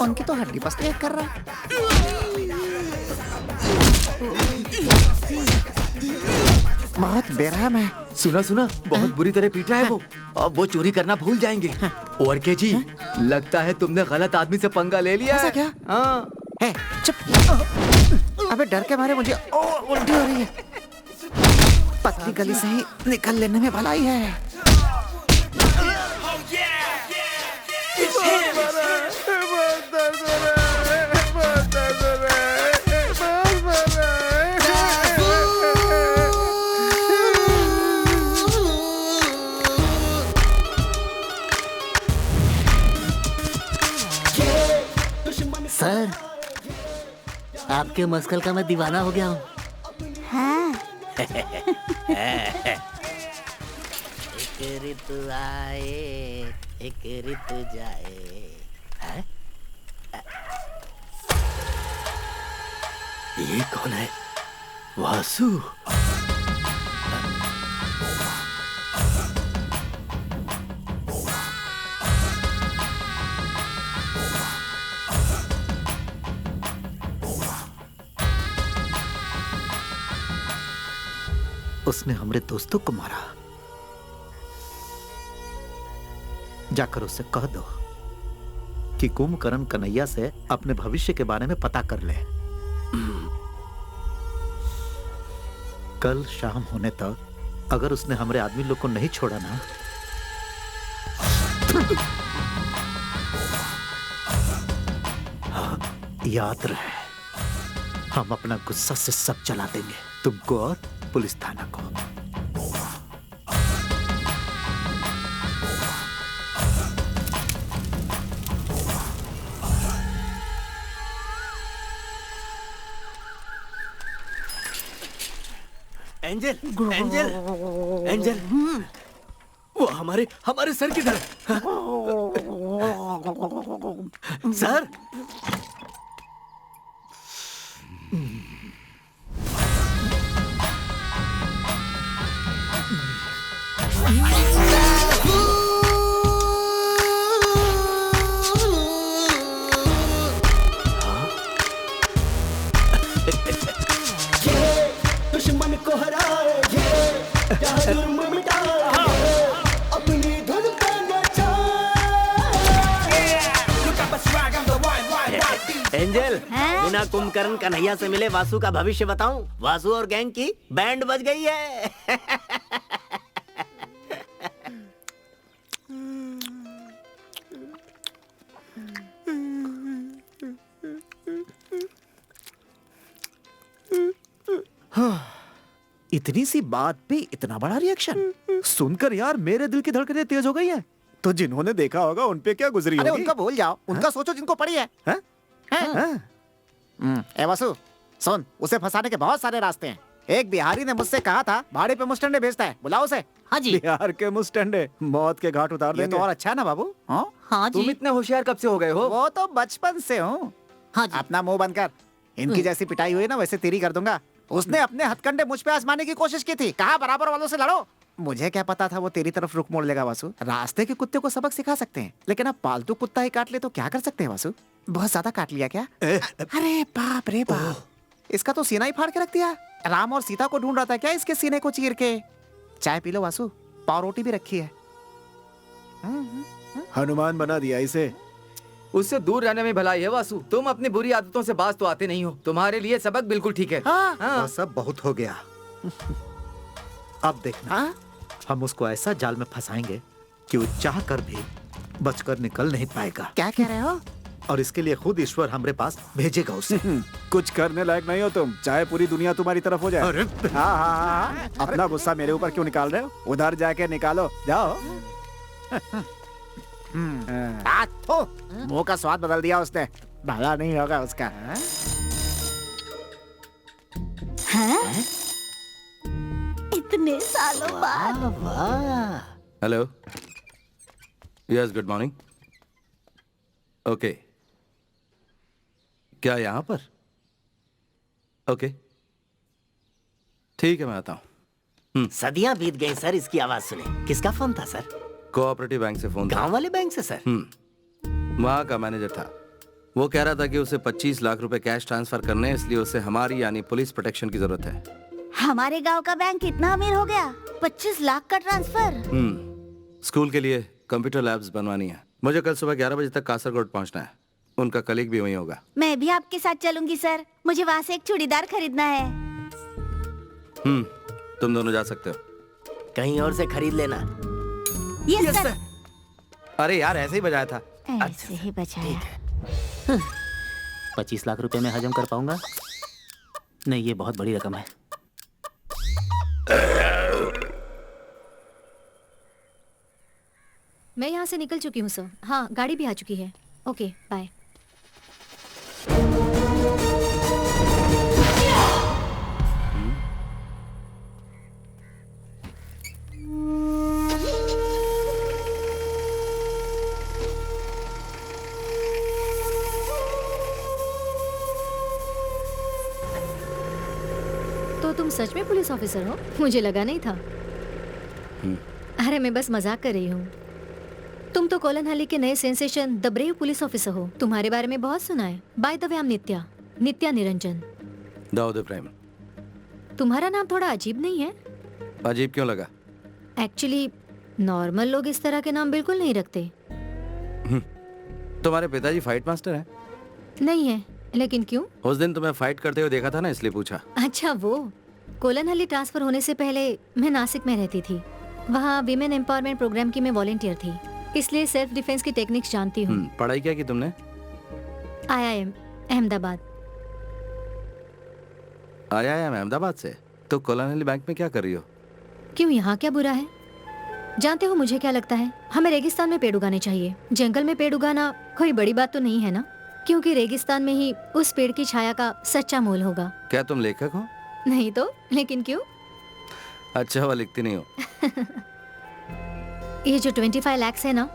उनकी तो हड्डी बस एक कर रहा है। बहुत बेरहम है। सुना बहुत बुरी तरह पीटा है वो। अब वो चोरी करना भूल जाएंगे। और के जी लगता है तुमने गलत आदमी से पंगा ले लिया। ऐसा क्या? हाँ। चुप। अबे डर के मारे मुझे उल्टी हो रही है। पतली गली से ही निकल लेने में भलाई है। सर, आपके मस्कल का मैं दीवाना हो गया हूँ। हाँ। एक ऋतु आए, एक ऋतु जाए। ये कौन है? वासु। उसने हमारे दोस्तों को मारा। जाकर उससे कह दो कि कुंभकर्ण कन्हैया से अपने भविष्य के बारे में पता कर ले। कल शाम होने तक अगर उसने हमारे आदमी लोग को नहीं छोड़ा ना, हाँ, याद रहे, हम अपना गुस्सा से सब चला देंगे, तुमको और पुलिस थाना को। एंजल, एंजल, एंजल, वो हमारे सर किधर है? सर, एंजल, बिना कुंभकर्ण कन्हैया से मिले वासु का भविष्य बताऊं? वासु और गैंग की बैंड बज गई है। इतनी सी बात पे इतना बड़ा रिएक्शन सुनकर यार मेरे दिल की धड़कनें तेज हो गई हैं। तो जिन्होंने देखा होगा उन पे क्या गुजरी अरे होगी? उनका भूल जाओ, उनका सोचो जिनको पड़ी है। ए वासु, सुन, उसे फंसाने के बहुत सारे रास्ते हैं। एक बिहारी ने मुझसे कहा था भाड़े पे मुस्टंडे भेजता है, बुलाओ उसे। हाँ जी। बिहार के मुस्टंडे मौत के घाट उतार ये देंगे। तो और अच्छा है ना बाबू? हाँ जी। तुम इतने होशियार कब से हो गए हो? वो तो बचपन से हूँ। हाँ जी। अपना मुंह बंद कर। इनकी जैसी पिटाई हुई ना वैसे तेरी कर दूंगा। उसने अपने हथकंडे मुझ पे आजमाने की कोशिश की थी, कहा बराबर वालों से लड़ो। मुझे क्या पता था वो तेरी तरफ रुख मोड़ लेगा वासु। रास्ते के कुत्ते को सबक सिखा सकते हैं, लेकिन अब पालतू कुत्ता ही काट ले तो क्या कर सकते हैं वासु? बहुत ज्यादा काट लिया क्या? अरे बाप रे बाप, इसका तो सीना ही फाड़ के रख दिया। राम और सीता को ढूंढ रहा था क्या इसके सीने को चीर के? चाय पी लो वासु, पाव रोटी भी रखी है। हनुमान बना दिया इसे। उससे दूर रहने में भलाई है वासु। तुम अपनी बुरी आदतों से बाज तो आते नहीं हो। तुम्हारे लिए सबक बिल्कुल ठीक है। हाँ। सब बहुत हो गया। अब देखना, हम उसको ऐसा जाल में फंसाएंगे कि वो चाह कर भी बचकर निकल नहीं पाएगा। क्या कह रहे हो? और इसके लिए खुद ईश्वर हमारे पास भेजेगा उसे। कुछ करने लायक नहीं हो तुम, चाहे पूरी दुनिया तुम्हारी तरफ हो जाए। हाँ हाँ हाँ, अपना गुस्सा मेरे ऊपर क्यों निकाल रहे हो? उधर जाके निकालो, जाओ। मुंह का स्वाद बदल दिया उसने, भला नहीं होगा उसका। इतने सालों बाद। Hello, yes, good morning. Okay, क्या यहाँ पर? ओके, ठीक है, मैं आता हूँ। सदियां बीत गई सर, इसकी आवाज सुने। किसका फोन था सर? कोऑपरेटिव बैंक से फोन था। गांव वाले बैंक से सर? वहाँ का मैनेजर था। वो कह रहा था कि उसे 25 लाख रुपए कैश ट्रांसफर करने हैं, इसलिए उसे हमारी यानी पुलिस प्रोटेक्शन की जरूरत है। हमारे गांव का बैंक इतना अमीर हो गया? 25 लाख का ट्रांसफर? स्कूल के लिए कंप्यूटर लैब्स बनवानी है। मुझे कल सुबह 11 बजे तक कासरगोड पहुंचना है। उनका कलीग भी वहीं होगा। मैं भी आपके साथ चलूंगी सर, मुझे वहाँ से एक चूड़ीदार खरीदना है। तुम दोनों जा सकते हो। कहीं और से खरीद लेना। Yes sir. अरे यार, ऐसे ही बजाया था। ऐसे ही बचाया। 25 लाख रुपए में हजम कर पाऊंगा? नहीं, ये बहुत बड़ी रकम है। मैं यहाँ से निकल चुकी हूँ सर। हाँ, गाड़ी भी आ चुकी है। Okay, bye. तो तुम सच में पुलिस ऑफिसर हो? मुझे लगा नहीं था। अरे मैं बस मजाक कर रही हूँ। तुम तो कोलनहल्ली के नए sensation the brave police officer हो। तुम्हारे बारे में बहुत सुना है। By the way, I am Nitya Niranjan. Dawood Ibrahim. तुम्हारा नाम थोड़ा अजीब नहीं है? अजीब क्यों लगा? एक्चुअली नॉर्मल लोग इस तरह के नाम बिल्कुल नहीं रखते। तुम्हारे पिताजी फाइट मास्टर हैं? नहीं है, लेकिन क्यों? उस दिन तुम्हें फाइट करते हुए देखा था ना, इसलिए पूछा। अच्छा, वो कोलनहल्ली ट्रांसफर होने से पहले मैं नासिक में रहती थी। वहाँ विमेन एम्पावरमेंट प्रोग्राम की मैं वॉलंटियर थी, इसलिए सेल्फ डिफेंस की टेक्निक्स जानती हूँ। पढ़ाई क्या की तुमने? IIM अहमदाबाद। IIM अहमदाबाद से? तो कोलनहल्ली बैंक में क्या कर रही हो? क्यों, यहाँ क्या बुरा है? जानते हो मुझे क्या लगता है? हमें रेगिस्तान में पेड़ उगाने चाहिए। जंगल में पेड़ उगाना कोई बड़ी बात तो नहीं है ना, क्योंकि रेगिस्तान में ही उस पेड़ की छाया का सच्चा मोल होगा। क्या तुम लेखक हो? नहीं तो, लेकिन क्यों? अच्छा हुआ लिखती नहीं हो। ये जो 25 लाख है ना,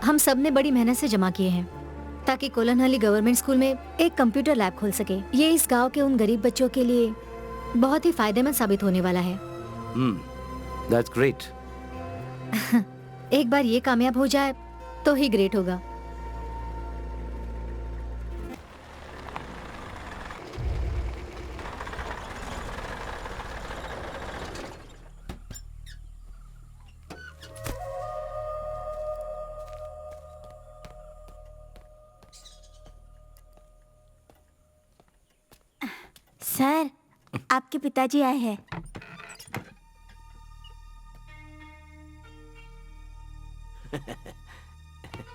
हम सब ने बड़ी मेहनत से जमा किए हैं ताकि कोलनहल्ली गवर्नमेंट स्कूल में एक कंप्यूटर लैब खोल सके। ये इस गांव के उन गरीब बच्चों के लिए बहुत ही फायदेमंद साबित होने वाला है। That's great. एक बार ये कामयाब हो जाए तो ही ग्रेट होगा। सर, आपके पिताजी आए हैं।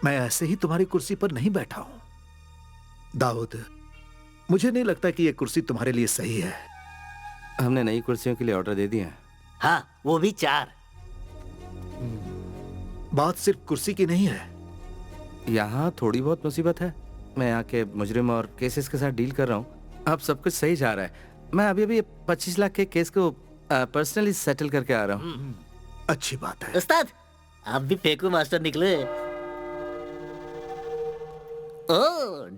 मैं ऐसे ही तुम्हारी कुर्सी पर नहीं बैठा हूं दाऊद। मुझे नहीं लगता कि यह कुर्सी तुम्हारे लिए सही है। हमने नई कुर्सियों के लिए ऑर्डर दे दिया है। हाँ, वो भी 4। बात सिर्फ कुर्सी की नहीं है। यहाँ थोड़ी बहुत मुसीबत है। मैं यहाँ के मुजरिम और केसेस के साथ डील कर रहा हूँ। अब सब कुछ सही जा रहा है। मैं अभी 25 लाख के केस को पर्सनली सेटल करके आ रहा हूँ। अच्छी बात है। उस्ताद, आप भी फेंकू मास्टर निकले। ओ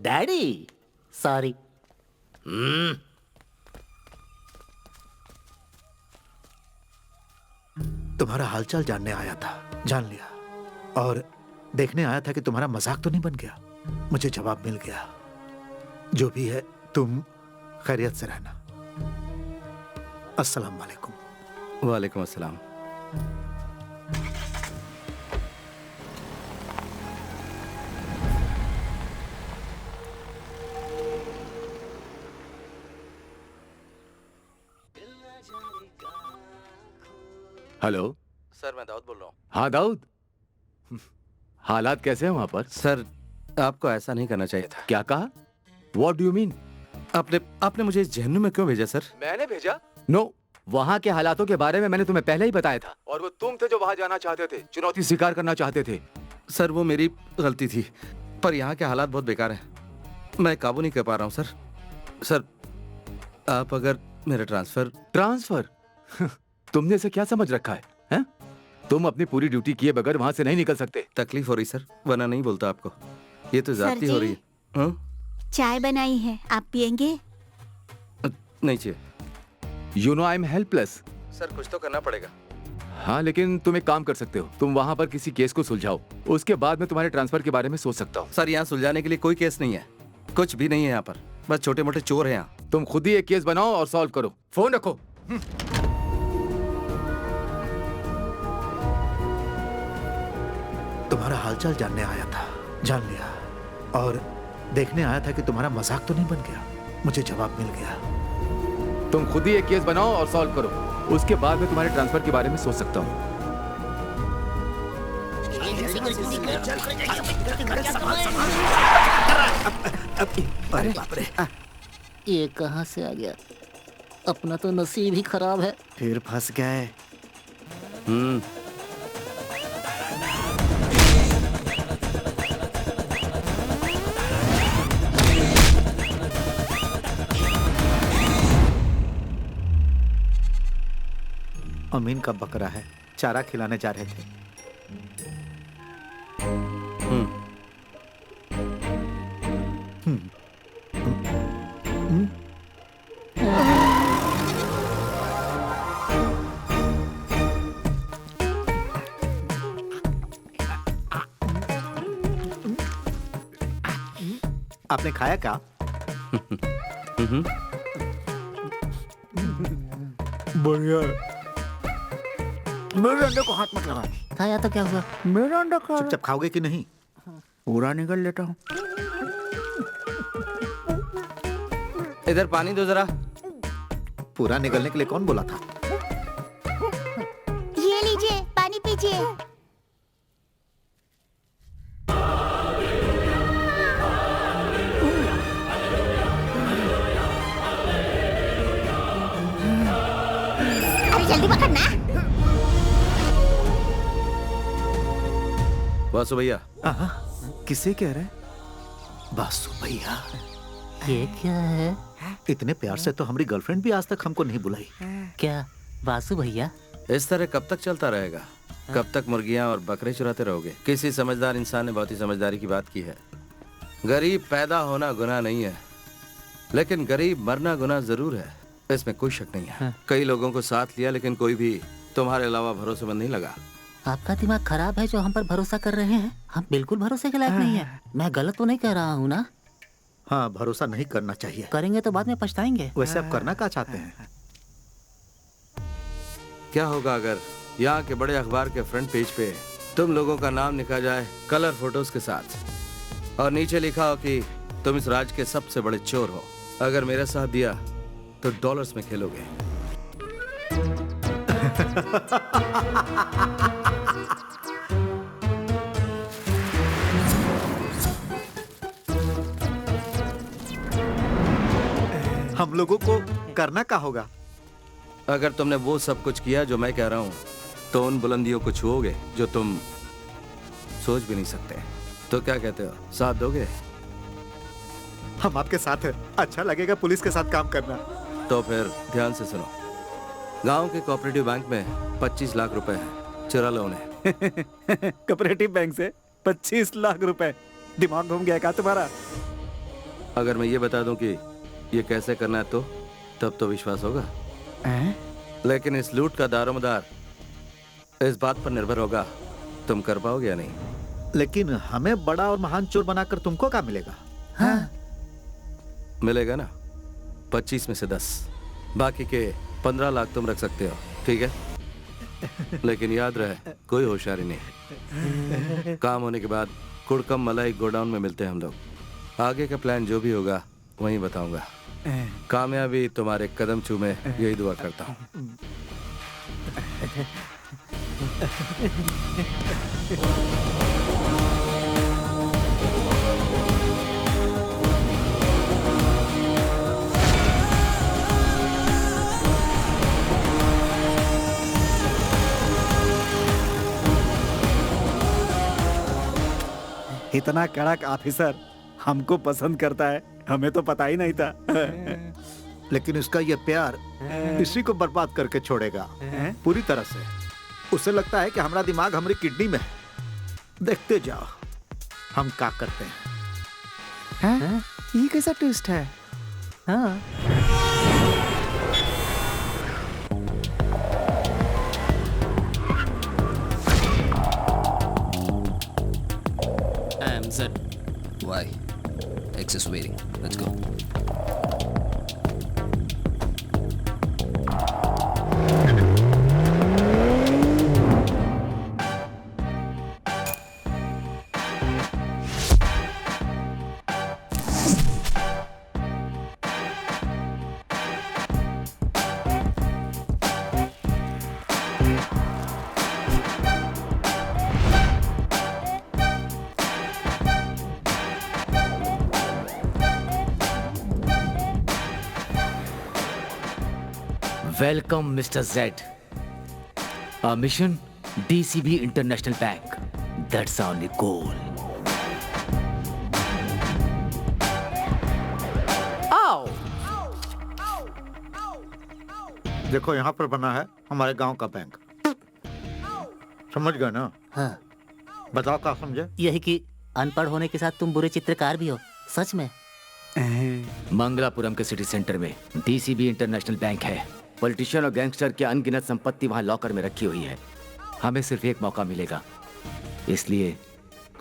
डैडी, सॉरी। तुम्हारा हालचाल जानने आया था, जान लिया। और देखने आया था कि तुम्हारा मजाक तो नहीं बन गया। मुझे जवाब मिल गया। जो भी है, तुम खैरियत से रहना। अस्सलाम वालेकुम। वालेकुम अस्सलाम। हेलो सर, मैं दाऊद बोल रहा हूँ। हाँ दाऊद, हालात कैसे हैं वहां पर? सर, आपको ऐसा नहीं करना चाहिए था। क्या कहा? What do you mean? आपने मुझे जहन्नुम में क्यों भेजा सर? मैंने भेजा? नो, वहाँ के हालातों के बारे में मैंने तुम्हें पहले ही बताया था। और वो तुम थे जो वहाँ जाना चाहते थे, चुनौती स्वीकार करना चाहते थे। सर, वो मेरी गलती थी, पर यहाँ के हालात बहुत बेकार हैं। मैं काबू नहीं कर पा रहा हूँ सर। सर, आप अगर मेरा ट्रांसफर तुमने इसे क्या समझ रखा है, हैं? तुम अपनी पूरी ड्यूटी किए बगैर वहाँ से नहीं निकल सकते। तकलीफ हो रही सर, वरना नहीं बोलता आपको। ये तो ज्यादती हो रही है। हाँ? चाय बनाई है, आप पियेंगे? नहीं चाहिए। You know I'm helpless। Sir, कुछ तो करना पड़ेगा। हाँ, लेकिन तुम एक काम कर सकते हो। तुम वहाँ पर किसी केस को सुलझाओ, उसके बाद मैं तुम्हारे ट्रांसफर के बारे में सोच सकता हूँ। सर, यहाँ सुलझाने के लिए कोई केस नहीं है, कुछ भी नहीं है यहाँ पर। बस छोटे मोटे चोर हैं यहाँ। तुम खुद ही एक केस बनाओ और सॉल्व करो। फोन रखो। तुम्हारा हालचाल जानने आया था, जान लिया। और देखने आया था कि तुम्हारा मजाक तो नहीं बन गया। मुझे जवाब मिल गया। तुम खुद ही एक केस बनाओ और सॉल्व करो, उसके बाद मैं तुम्हारे ट्रांसफर के बारे में सोच सकता हूँ। अरे बाप रे, ये कहाँ से आ गया? अपना तो नसीब ही खराब है। फिर फंस गए। अमीन का बकरा है, चारा खिलाने जा रहे थे। आपने खाया क्या? बढ़िया। मेरे अंडे को हाथ मत लगा। खाया तो क्या हुआ? मेरा अंडा खा। चुपचाप खाओगे कि नहीं? पूरा निकल लेता हूँ। इधर पानी दो जरा। पूरा निकलने के लिए कौन बोला था? ये लीजिए, पानी पीजिए। अरे जल्दी पकड़ना। बासु भैया। किसे कह रहे? बासु भैया। ये क्या है? इतने प्यार से तो हमारी गर्लफ्रेंड भी आज तक हमको नहीं बुलाई। क्या बासु भैया? इस तरह कब तक चलता रहेगा? कब तक मुर्गियां और बकरे चुराते रहोगे? किसी समझदार इंसान ने बहुत ही समझदारी की बात की है। गरीब पैदा होना गुनाह नहीं है, लेकिन गरीब मरना गुनाह जरूर है। इसमें कोई शक नहीं है। कई लोगों को साथ लिया, लेकिन कोई भी तुम्हारे अलावा भरोसेमंद नहीं लगा। आपका दिमाग खराब है जो हम पर भरोसा कर रहे हैं। हम बिल्कुल भरोसे के लायक नहीं है। मैं गलत तो नहीं कह रहा हूँ ना? हाँ, भरोसा नहीं करना चाहिए। करेंगे तो बाद में पछताएंगे। वैसे आप करना क्या चाहते हैं? क्या होगा अगर यहाँ के बड़े अखबार के फ्रंट पेज पे तुम लोगों का नाम लिखा जाए कलर फोटोज के साथ, और नीचे लिखा हो कि तुम इस राज्य के सबसे बड़े चोर हो। अगर मेरा साथ दिया तो डॉलर्स में खेलोगे। हम लोगों को करना क्या होगा? अगर तुमने वो सब कुछ किया जो मैं कह रहा हूं, तो उन बुलंदियों को छुओगे जो तुम सोच भी नहीं सकते। तो क्या कहते हो, साथ दोगे? हम आपके साथ हैं। अच्छा लगेगा पुलिस के साथ काम करना। तो फिर ध्यान से सुनो। गांव के कोऑपरेटिव बैंक में 25 लाख रुपए हैं, चुरा लो उन्हें। कोऑपरेटिव बैंक से 25 लाख रुपए? दिमाग घूम गया क्या तुम्हारा? अगर मैं ये बता दूं कि ये कैसे करना है, तो तब तो विश्वास होगा। लेकिन इस लूट का दारोमदार इस बात पर निर्भर होगा तुम कर पाओगे या नहीं। लेकिन हमें बड़ा और महान चोर बनाकर तुमको क्या मिलेगा? हाँ। मिलेगा ना 25 में से 10, बाकी के 15 लाख तुम रख सकते हो, ठीक है? लेकिन याद रहे, कोई होशियारी नहीं। काम होने के बाद कुड़कम मलाई गोडाउन में मिलते हैं हम लोग। आगे का प्लान जो भी होगा वहीं बताऊंगा। कामयाबी तुम्हारे कदम चूमे, यही दुआ करता हूँ। इतना कड़क ऑफिसर हमको पसंद करता है, हमें तो पता ही नहीं था। लेकिन उसका ये प्यार इसी को बर्बाद करके छोड़ेगा पूरी तरह से। उसे लगता है कि हमारा दिमाग हमारी किडनी में है। देखते जाओ हम क्या करते हैं। ये कैसा ट्विस्ट है? हाँ। Why? X is waiting. Let's go. Welcome, Mr. Z. Our mission, DCB International Bank. That's our only goal. आओ। देखो यहाँ पर बना है हमारे गांव का बैंक। समझ गए ना? हाँ। बताओ क्या समझे? यही कि अनपढ़ होने के साथ तुम बुरे चित्रकार भी हो। सच में? मंगलापुरम के सिटी सेंटर में डीसीबी इंटरनेशनल बैंक है। पॉलिटिशियन और गैंगस्टर की अनगिनत संपत्ति वहां लॉकर में रखी हुई है। हमें सिर्फ एक मौका मिलेगा, इसलिए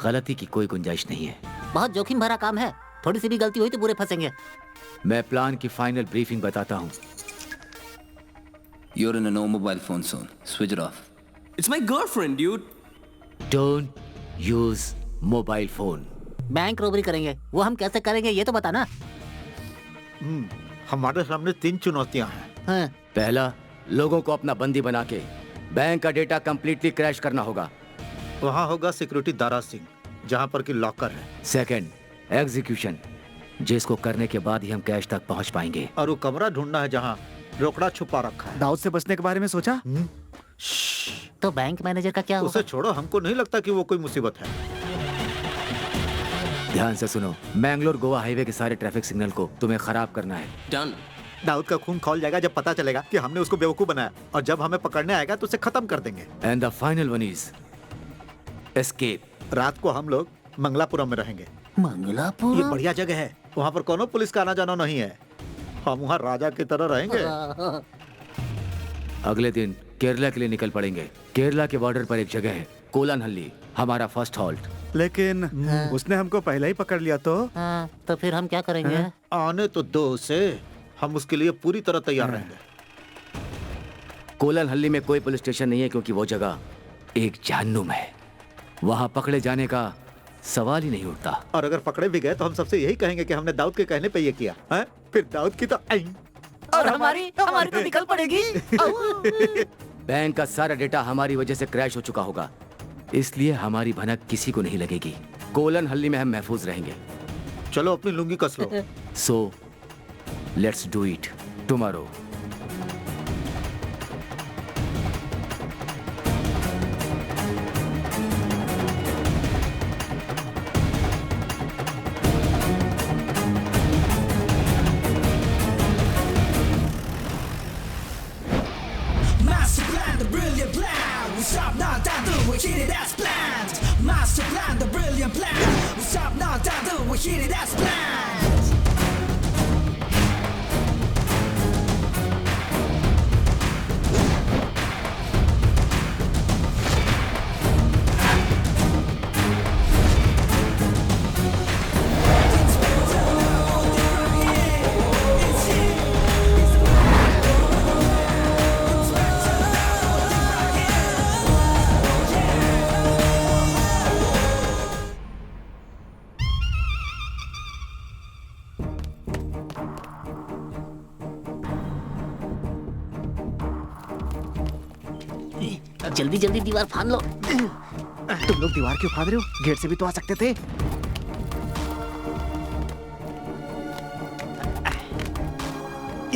गलती की कोई गुंजाइश नहीं है। बहुत जोखिम भरा काम है, थोड़ी सी भी गलती हुई तो बुरे फंसेंगे। मैं प्लान की फाइनल ब्रीफिंग बताता हूँ। You're in a no mobile phone zone. Switch it off. It's my girlfriend, dude. Don't use mobile phone. Bank robbery करेंगे, वो हम कैसे करेंगे ये तो बताना। हमारे सामने 3 चुनौतियां हैं। हाँ। पहला, लोगों को अपना बंदी बना के बैंक का डेटा कंप्लीटली क्रैश करना होगा। वहाँ होगा सिक्योरिटी दारा सिंह, जहाँ पर की लॉकर है। सेकंड, एग्जीक्यूशन, जिसको करने के बाद ही हम कैश तक पहुँच पाएंगे। और वो कमरा ढूंढना है जहाँ रोकड़ा छुपा रखा है। दाऊद से बचने के बारे में सोचा? तो बैंक मैनेजर का क्या होगा? उसे छोड़ो, हमको नहीं लगता कि वो कोई मुसीबत है। ध्यान से सुनो, मैंगलोर गोवा हाईवे के सारे ट्रैफिक सिग्नल को तुम्हें खराब करना है। Done. दाऊद का खून खौल जाएगा जब पता चलेगा कि हमने उसको बेवकूफ बनाया, और जब हमें पकड़ने आएगा तो उसे खत्म कर देंगे। And the final one is escape. रात को हम लोग मंगलापुरम में रहेंगे। मंगलापुरम? ये बढ़िया जगह है, वहाँ पर कोनो पुलिस का आना जाना नहीं है। हम वहाँ राजा की तरह रहेंगे। अगले दिन केरला के लिए निकल पड़ेंगे। केरला के बॉर्डर पर एक जगह है, कोलनहल्ली, हमारा फर्स्ट हॉल्ट। लेकिन उसने हमको पहले ही पकड़ लिया तो? हाँ, तो फिर हम क्या करेंगे? आने तो दो उसे, हम उसके लिए पूरी तरह तैयार रहेंगे। कोलनहल्ली में कोई पुलिस स्टेशन नहीं है क्योंकि वो जगह एक जहन्नुम है। वहाँ पकड़े जाने का सवाल ही नहीं उठता। और अगर पकड़े भी गए तो हम सबसे यही कहेंगे कि हमने दाऊद के कहने पे ये किया है। फिर दाऊद की तो और हमारी हमारी तो निकल पड़ेगी। बैंक का सारा डेटा हमारी वजह से क्रैश हो चुका होगा, इसलिए हमारी भनक किसी को नहीं लगेगी। कोलन हल्ली में हम महफूज रहेंगे। चलो अपनी लुंगी कस लो। So let's do it tomorrow. Master plan, the brilliant plan. We stop now, down, do we hit it as planned. Master plan, the brilliant plan. We stop now, down, do we hit it as planned. जल्दी जल्दी दीवार फाड़ लो। तुम लोग दीवार क्यों फाड़ रहे हो? गेट से भी तो आ सकते थे।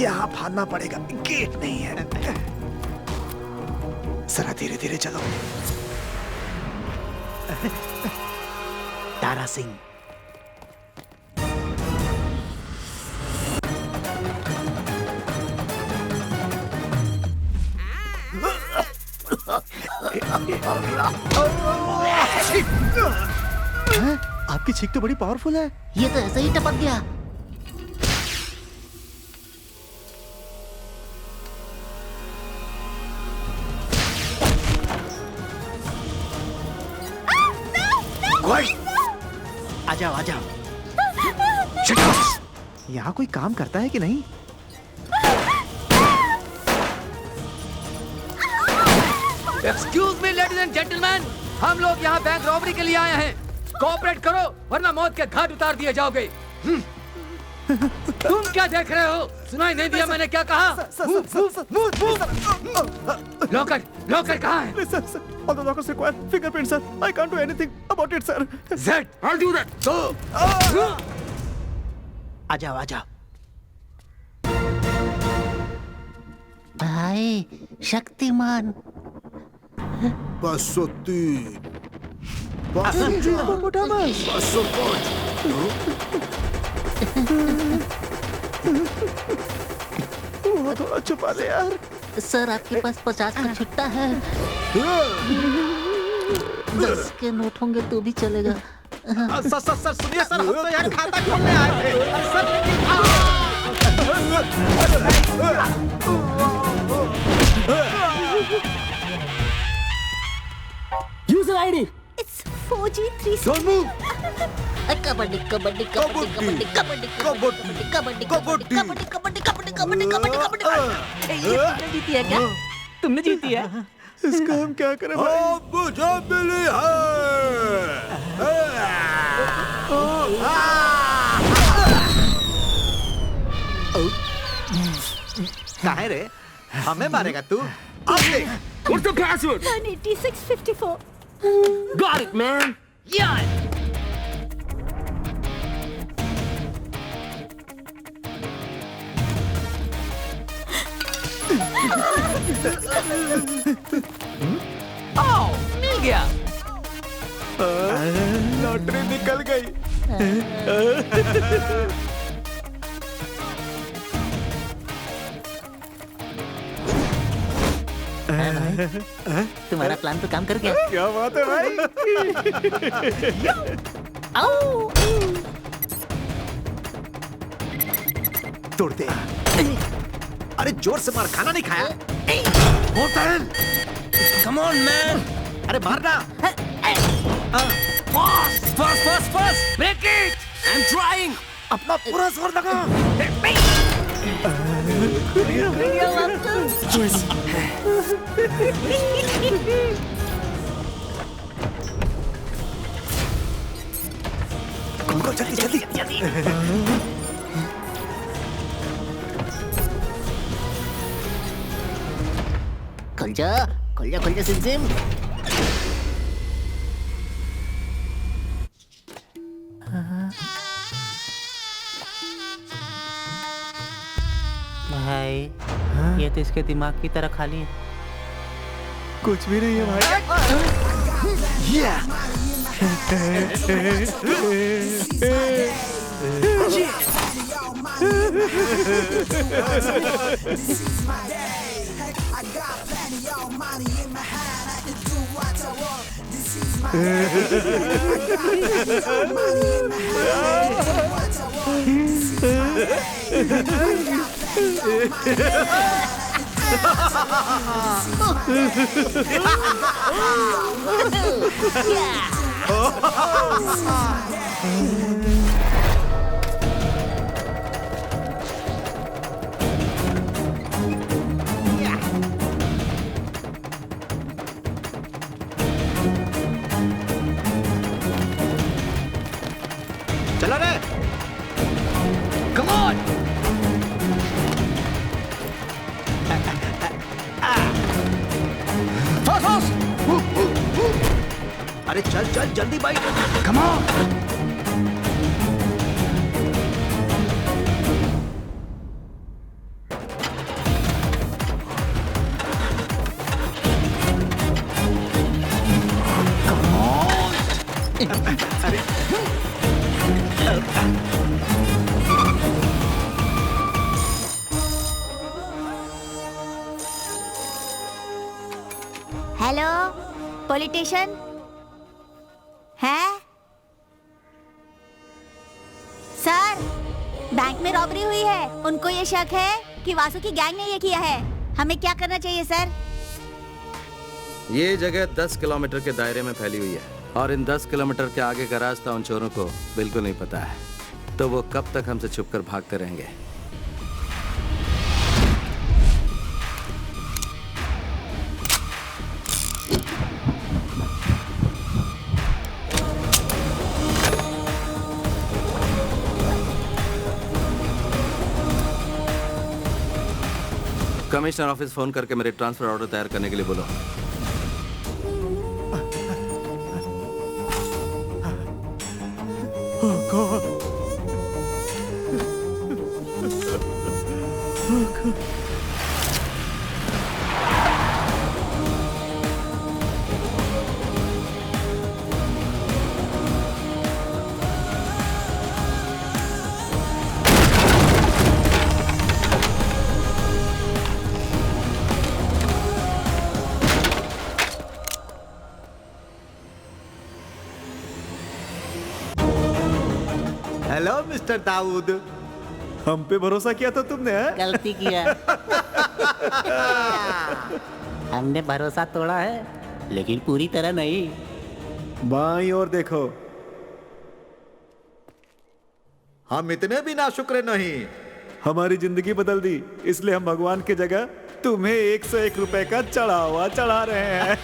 यहाँ फाड़ना पड़ेगा, गेट नहीं है। जरा धीरे धीरे चलो। तारा सिंह। आपकी छींक तो बड़ी पावरफुल है। ये तो ऐसे ही टपक गया। आ जाओ आ जाओ। यहाँ कोई काम करता है कि नहीं? Excuse me ladies and gentleman, हम लोग यहाँ बैंक रॉबरी के लिए आए हैं। कोऑपरेट करो वरना मौत के घाट उतार दिए जाओगे। तुम क्या देख रहे हो? सुनाई नहीं दिया मैंने क्या कहा? लॉकर लॉकर कहाँ है? All the lockers require fingerprints, sir. I can't do anything about it, sir. Zed, I'll do that. Go. आ जाओ आ जाओ। भाई शक्तिमान। वो थोड़ा छुपा ले यार। सर आपके पास 50 का छुट्टा है। 10 के नोट होंगे तो भी चलेगा। सर सुनिए सर, हम तो यहाँ खाता खोलने आए थे। User ID. It's 4G3. Don't move. Kabaddi kabaddi kabaddi kabaddi kabaddi kabaddi kabaddi kabaddi kabaddi kabaddi kabaddi kabaddi kabaddi. ये तुमने जीती है क्या? तुमने जीती है? इसका हम क्या करें भाई? मुझे मिली है। काहे रे? हमें मारेगा तू? अब देख। What's the password? 18654. Got it, man. Yeah. मिल गया। लॉटरी निकल गई। तुम्हारा प्लान तो काम कर गया। क्या बात है भाई? आओ। तोड़ते। अरे जोर से मार, खाना नहीं खाया? Come on, man. अरे मारना। Fast. Break it. I'm trying. अपना पूरा जोर लगा। जल्दी। खुल जा सिम सिम। भाई ये तो इसके दिमाग की तरह खाली है। कुछ भी नहीं है चला रे। Come on! अरे चल चल जल्दी bike. Come on! Hello politician है सर, बैंक में रॉबरी हुई है। उनको ये शक है कि वासु की गैंग ने ये किया है। हमें क्या करना चाहिए सर? ये जगह 10 किलोमीटर के दायरे में फैली हुई है और इन 10 किलोमीटर के आगे का रास्ता उन चोरों को बिल्कुल नहीं पता है, तो वो कब तक हमसे छुपकर भागते रहेंगे। कमिश्नर ऑफिस फोन करके मेरे ट्रांसफर ऑर्डर तैयार करने के लिए बोलो। हेलो मिस्टर दाऊद, हम पे भरोसा किया था तुमने है? गलती किया। हमने भरोसा तोड़ा है, लेकिन पूरी तरह नहीं। बाईं ओर देखो, हम इतने भी नाशुक्र नहीं। हमारी जिंदगी बदल दी, इसलिए हम भगवान की जगह तुम्हें 101 रुपए का चढ़ावा चढ़ा रहे हैं।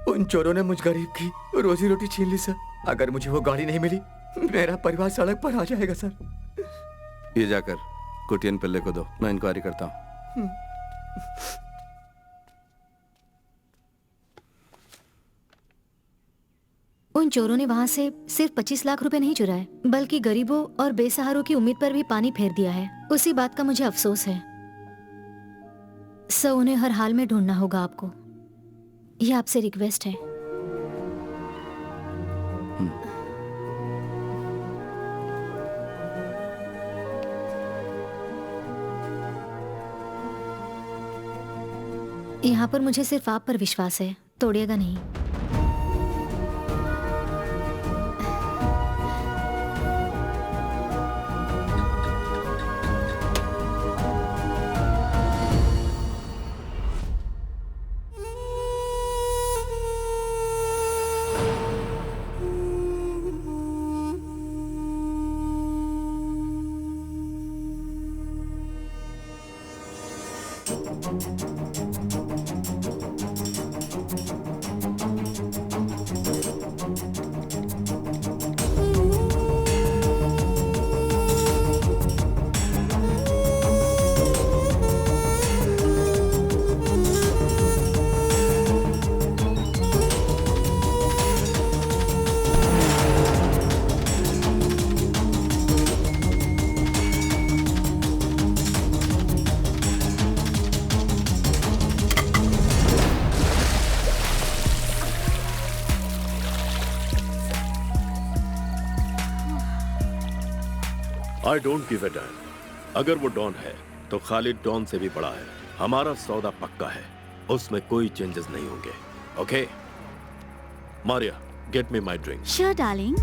उन चोरों ने मुझ गरीब की रोजी रोटी छीन ली सर। अगर मुझे वो गाड़ी नहीं मिली, मेरा परिवार सड़क पर आ जाएगा सर। ये जाकर कुटियन पिल्ले को दो, मैं इंक्वायरी करता हूँ। उन चोरों ने वहाँ से सिर्फ 25 लाख रुपए नहीं चुराए, बल्कि गरीबों और बेसहारों की उम्मीद पर भी पानी फेर दिया है। उसी बात का मुझे अफसोस है। सो उन्हें हर हाल में ढूंढना होगा आपको। ये आपसे रिक्वेस्ट है। यहाँ पर मुझे सिर्फ आप पर विश्वास है, तोड़िएगा नहीं। I don't give a dam. अगर वो डॉन है तो खालिद डॉन से भी बड़ा है। हमारा सौदा पक्का है, उसमें कोई चेंजेस नहीं होंगे। Okay Maria, get me my drink. Sure darling.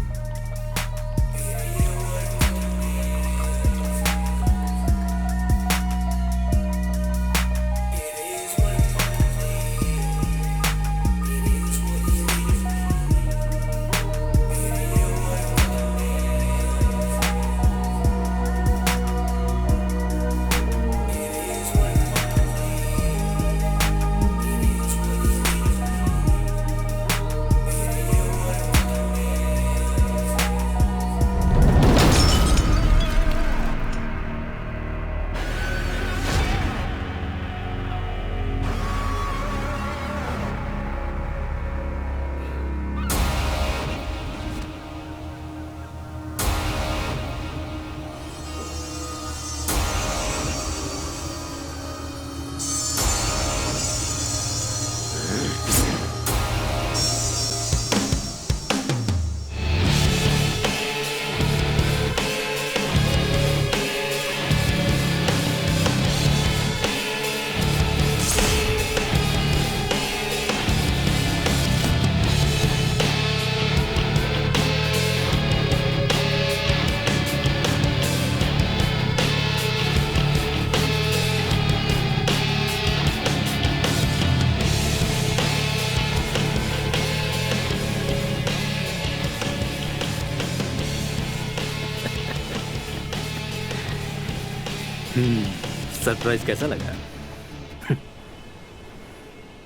Surprise कैसा लगा?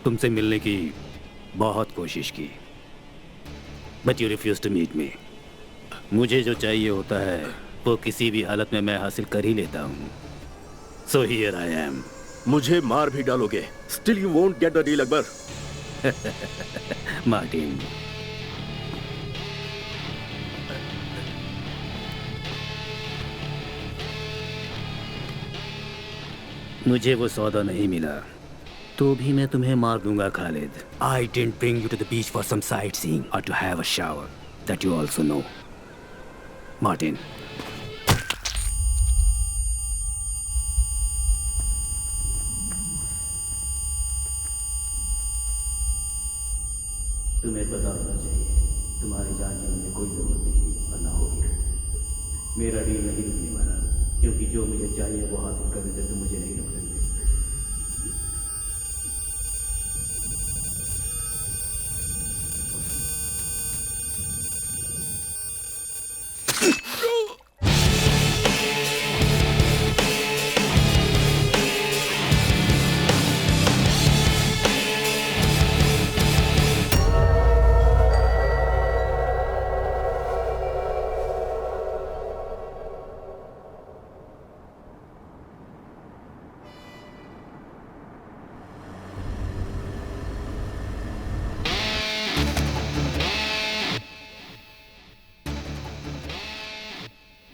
तुमसे मिलने की बहुत कोशिश की, but you refuse to meet me. मुझे जो चाहिए होता है वो किसी भी हालत में मैं हासिल कर ही लेता हूँ। So here I am. मुझे मार भी डालोगे, still you won't get the deal Akbar. Martin, मुझे वो सौदा नहीं मिला तो भी मैं तुम्हें मार दूंगा Khalid. I didn't bring you to the beach for some sightseeing or to have a shower, that you also know. Martin, तुम्हें पता होना चाहिए तुम्हारी जान की मुझे कोई जरूरत नहीं थी और ना होगी। मेरा डील नहीं रुकने वाला, क्योंकि जो मुझे चाहिए वो हासिल करने से तुम मुझे नहीं रोक सकते।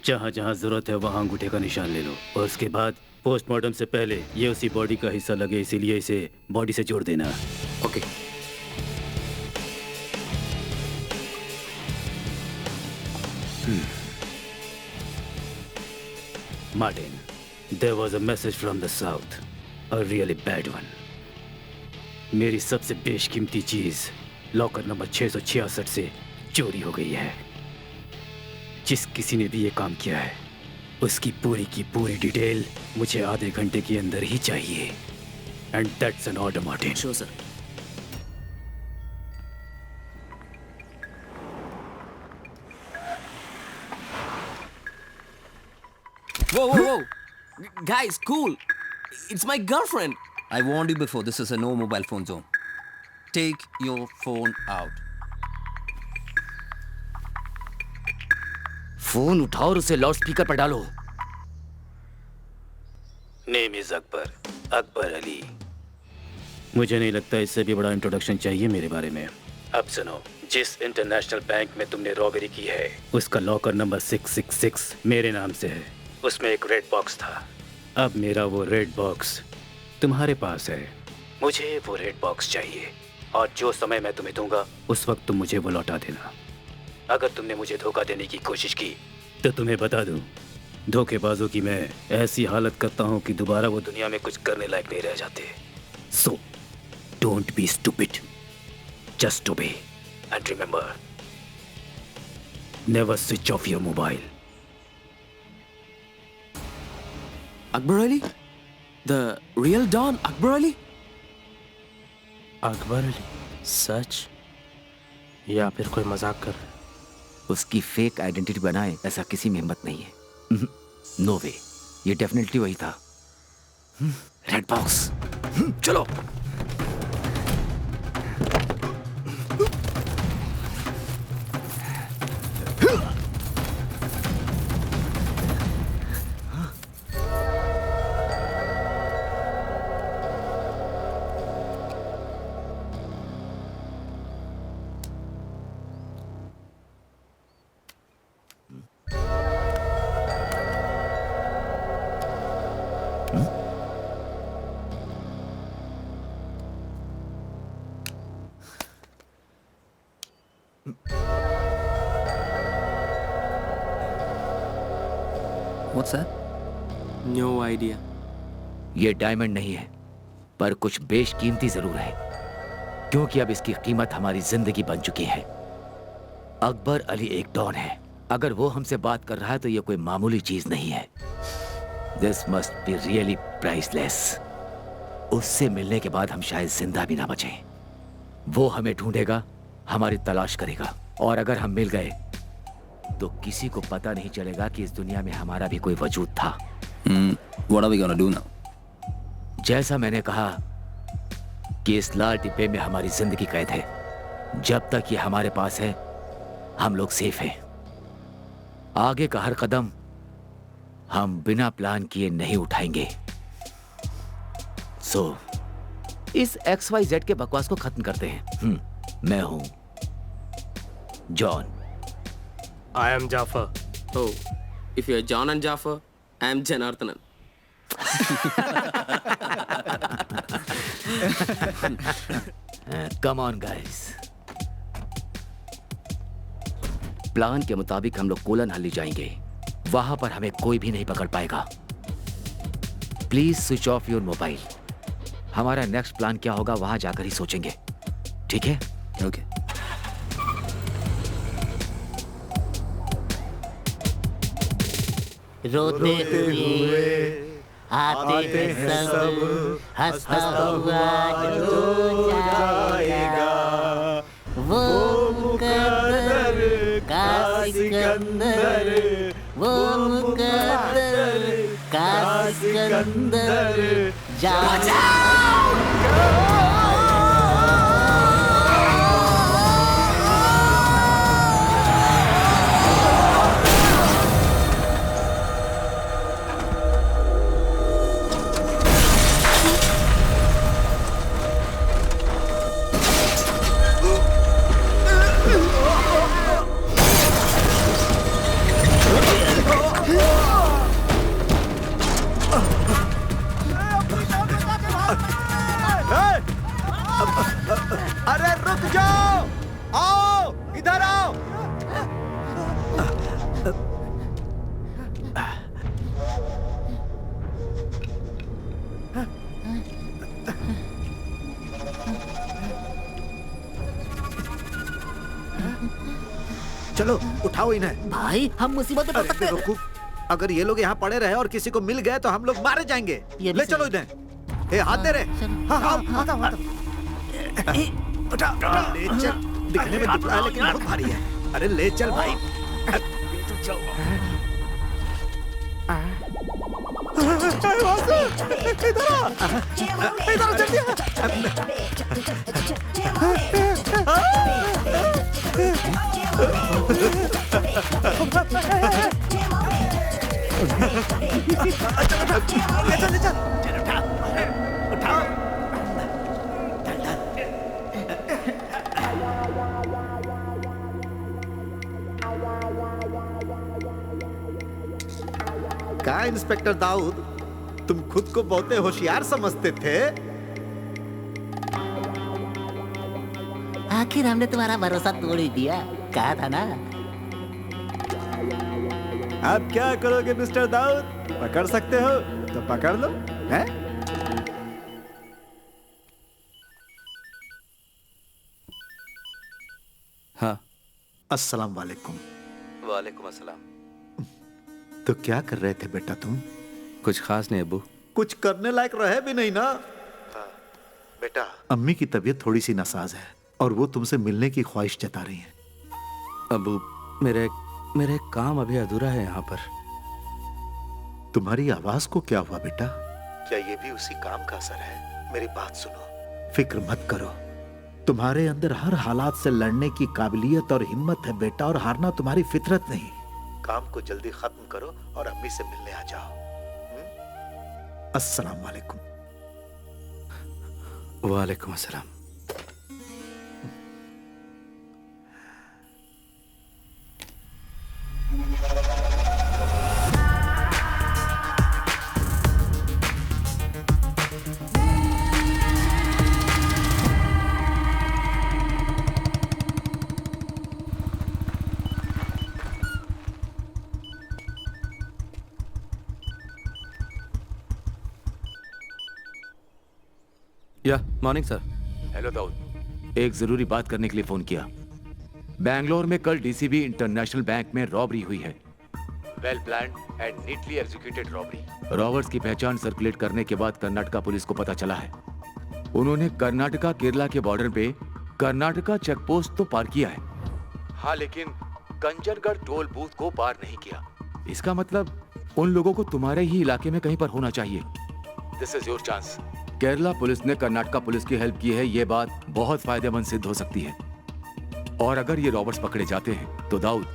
जहाँ जहाँ जरूरत है वहाँ अंगूठे का निशान ले लो और उसके बाद पोस्टमार्टम से पहले ये उसी बॉडी का हिस्सा लगे, इसीलिए इसे बॉडी से जोड़ देना। Okay. Martin, there was a message from the south, a really bad one. मेरी सबसे बेशकीमती चीज लॉकर नंबर 666 से चोरी हो गई है। जिस किसी ने भी ये काम किया है उसकी पूरी की पूरी डिटेल मुझे आधे घंटे के अंदर ही चाहिए। And that's an order Martin. Sure sir. Whoa, whoa, whoa! Guys, cool! It's my girlfriend! I warned you before, this is a no mobile phone zone. Take your phone out. Phone उठाओ और उसे loud speaker पर डालो। Name is Akbar, Akbar Ali. मुझे नहीं लगता इससे भी बड़ा इंट्रोडक्शन चाहिए मेरे बारे में। अब सुनो, जिस इंटरनेशनल बैंक में तुमने रॉबरी की है उसका लॉकर नंबर 666 मेरे नाम से है। उसमें एक रेड बॉक्स था। अब मेरा वो रेड बॉक्स तुम्हारे पास है। मुझे वो रेड बॉक्स चाहिए और जो समय मैं तुम्हें दूंगा उस वक्त तुम मुझे वो लौटा देना। अगर तुमने मुझे धोखा देने की कोशिश की तो तुम्हें बता दूं धोखेबाजों की मैं ऐसी हालत करता हूं कि दोबारा वो दुनिया में कुछ करने लायक नहीं रह जाते। So don't be stupid, just obey and remember, never switch off your mobile. Akbar Ali, the real don Akbar Ali? Akbar Ali? सच या फिर कोई मजाक कर रहा है? उसकी फेक आइडेंटिटी बनाए ऐसा किसी में हिम्मत नहीं है। नो वे, ये डेफिनेटली वही था। रेड बॉक्स, चलो। What's that? No idea. ये डायमंड नहीं है, पर कुछ बेशकीमती जरूर है, क्योंकि अब इसकी कीमत हमारी जिंदगी बन चुकी है। अकबर अली एक डॉन है। अगर वो हमसे बात कर रहा है तो ये कोई मामूली चीज नहीं है। This must be really priceless. उससे मिलने के बाद हम शायद जिंदा भी ना बचें। वो हमें ढूंढेगा, हमारी तलाश करेगा, और अगर हम मिल गए तो किसी को पता नहीं चलेगा कि इस दुनिया में हमारा भी कोई वजूद था। What are we gonna do now? जैसा मैंने कहा कि इस लाल डिब्बे में हमारी जिंदगी कैद है। जब तक ये हमारे पास है हम लोग सेफ हैं। आगे का हर कदम हम बिना प्लान किए नहीं उठाएंगे। सो इस XYZ के बकवास को खत्म करते हैं। मैं हूं John. I am Jafar. Oh, if you're John and Jafar, I am Janardhanan. Come on, guys. Plan के मुताबिक हम लोग कोलनहल्ली जाएंगे। वहां पर हमें कोई भी नहीं पकड़ पाएगा। Please switch off your mobile. हमारा नेक्स्ट प्लान क्या होगा वहां जाकर ही सोचेंगे, ठीक है? ओके। रोते हुए आते हैं सब, हंसता हुआ जो जाएगा वो मुकद्दर का सिकंदर, वो मुकद्दर का सिकंदर अरे रुक जाओ, आओ इधर आओ। चलो उठाओ इन्हें। भाई हम मुसीबत में पड़ सकते हैं। रुको, अगर ये लोग यहाँ पड़े रहे और किसी को मिल गए तो हम लोग मारे जाएंगे। ले चलो इन्हें। ए, हाथ दे रहे। हाँ हाँ हाँ हाँ। उठा, ले चल। दिखने में दुबला है लेकिन बहुत भारी है। अरे ले चल भाई। इधर जल्दी। कहा इंस्पेक्टर दाऊद, तुम खुद को बहुत होशियार समझते थे। आखिर हमने तुम्हारा भरोसा तोड़ ही दिया। कहा था ना। अब क्या करोगे मिस्टर दाऊद? पकड़ सकते हो तो पकड़ लो, हैं? हाँ। अस्सलाम वालेकुम। वालेकुम अस्सलाम। तो क्या कर रहे थे बेटा तुम? कुछ खास नहीं अब्बू। कुछ करने लायक रहे भी नहीं ना। बेटा, अम्मी की तबीयत थोड़ी सी नासाज है और वो तुमसे मिलने की ख्वाहिश जता रही हैं। अब्बू, मेरे काम अभी अधूरा है यहाँ पर। तुम्हारी आवाज को क्या हुआ बेटा? क्या ये भी उसी काम का असर है? मेरी बात सुनो, फिक्र मत करो। तुम्हारे अंदर हर हालात से लड़ने की काबिलियत और हिम्मत है बेटा, और हारना तुम्हारी फितरत नहीं। काम को जल्दी खत्म करो और अम्मी से मिलने आ जाओ। अस्सलाम वालेकुम। वालेकुम अस्सलाम। Morning sir. हेलो दाऊद, एक जरूरी बात करने के लिए फोन किया। बैंगलोर में कल डीसीबी इंटरनेशनल बैंक में रॉबरी हुई है। Well planned and neatly executed robbery. Robbers की पहचान सर्कुलेट करने के बाद कर्नाटका पुलिस को पता चला है। उन्होंने कर्नाटका केरला के बॉर्डर पे कर्नाटका चेक पोस्ट तो पार किया है, हाँ, लेकिन कंजनगढ़ टोल बूथ को पार नहीं किया। इसका मतलब उन लोगों को तुम्हारे ही इलाके में कहीं पर होना चाहिए। This is your chance. Kerala police ने कर्नाटका पुलिस की हेल्प की है, ये बात बहुत फायदेमंद सिद्ध हो सकती है। और अगर ये रॉबर्ट्स पकड़े जाते हैं तो Dawood,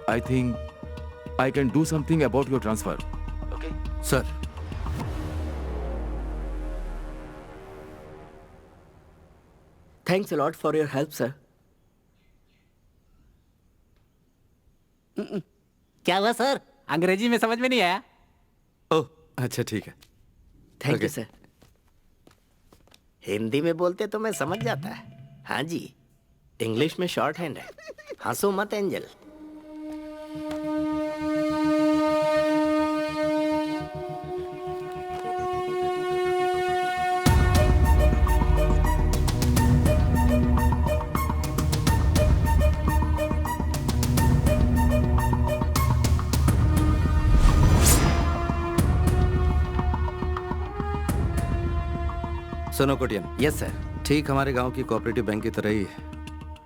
I think I can do something about your transfer. Okay sir. Thanks a lot for your help sir. क्या हुआ सर? अंग्रेजी में समझ में नहीं आया? ओह अच्छा ठीक है। Thank you sir. हिंदी में बोलते तो मैं समझ जाता है। हाँ जी, इंग्लिश में शॉर्ट हैंड है। हंसो मत एंजल। सुनो कोटियन। Yes sir. ठीक हमारे गांव की कोऑपरेटिव बैंक की तरह ही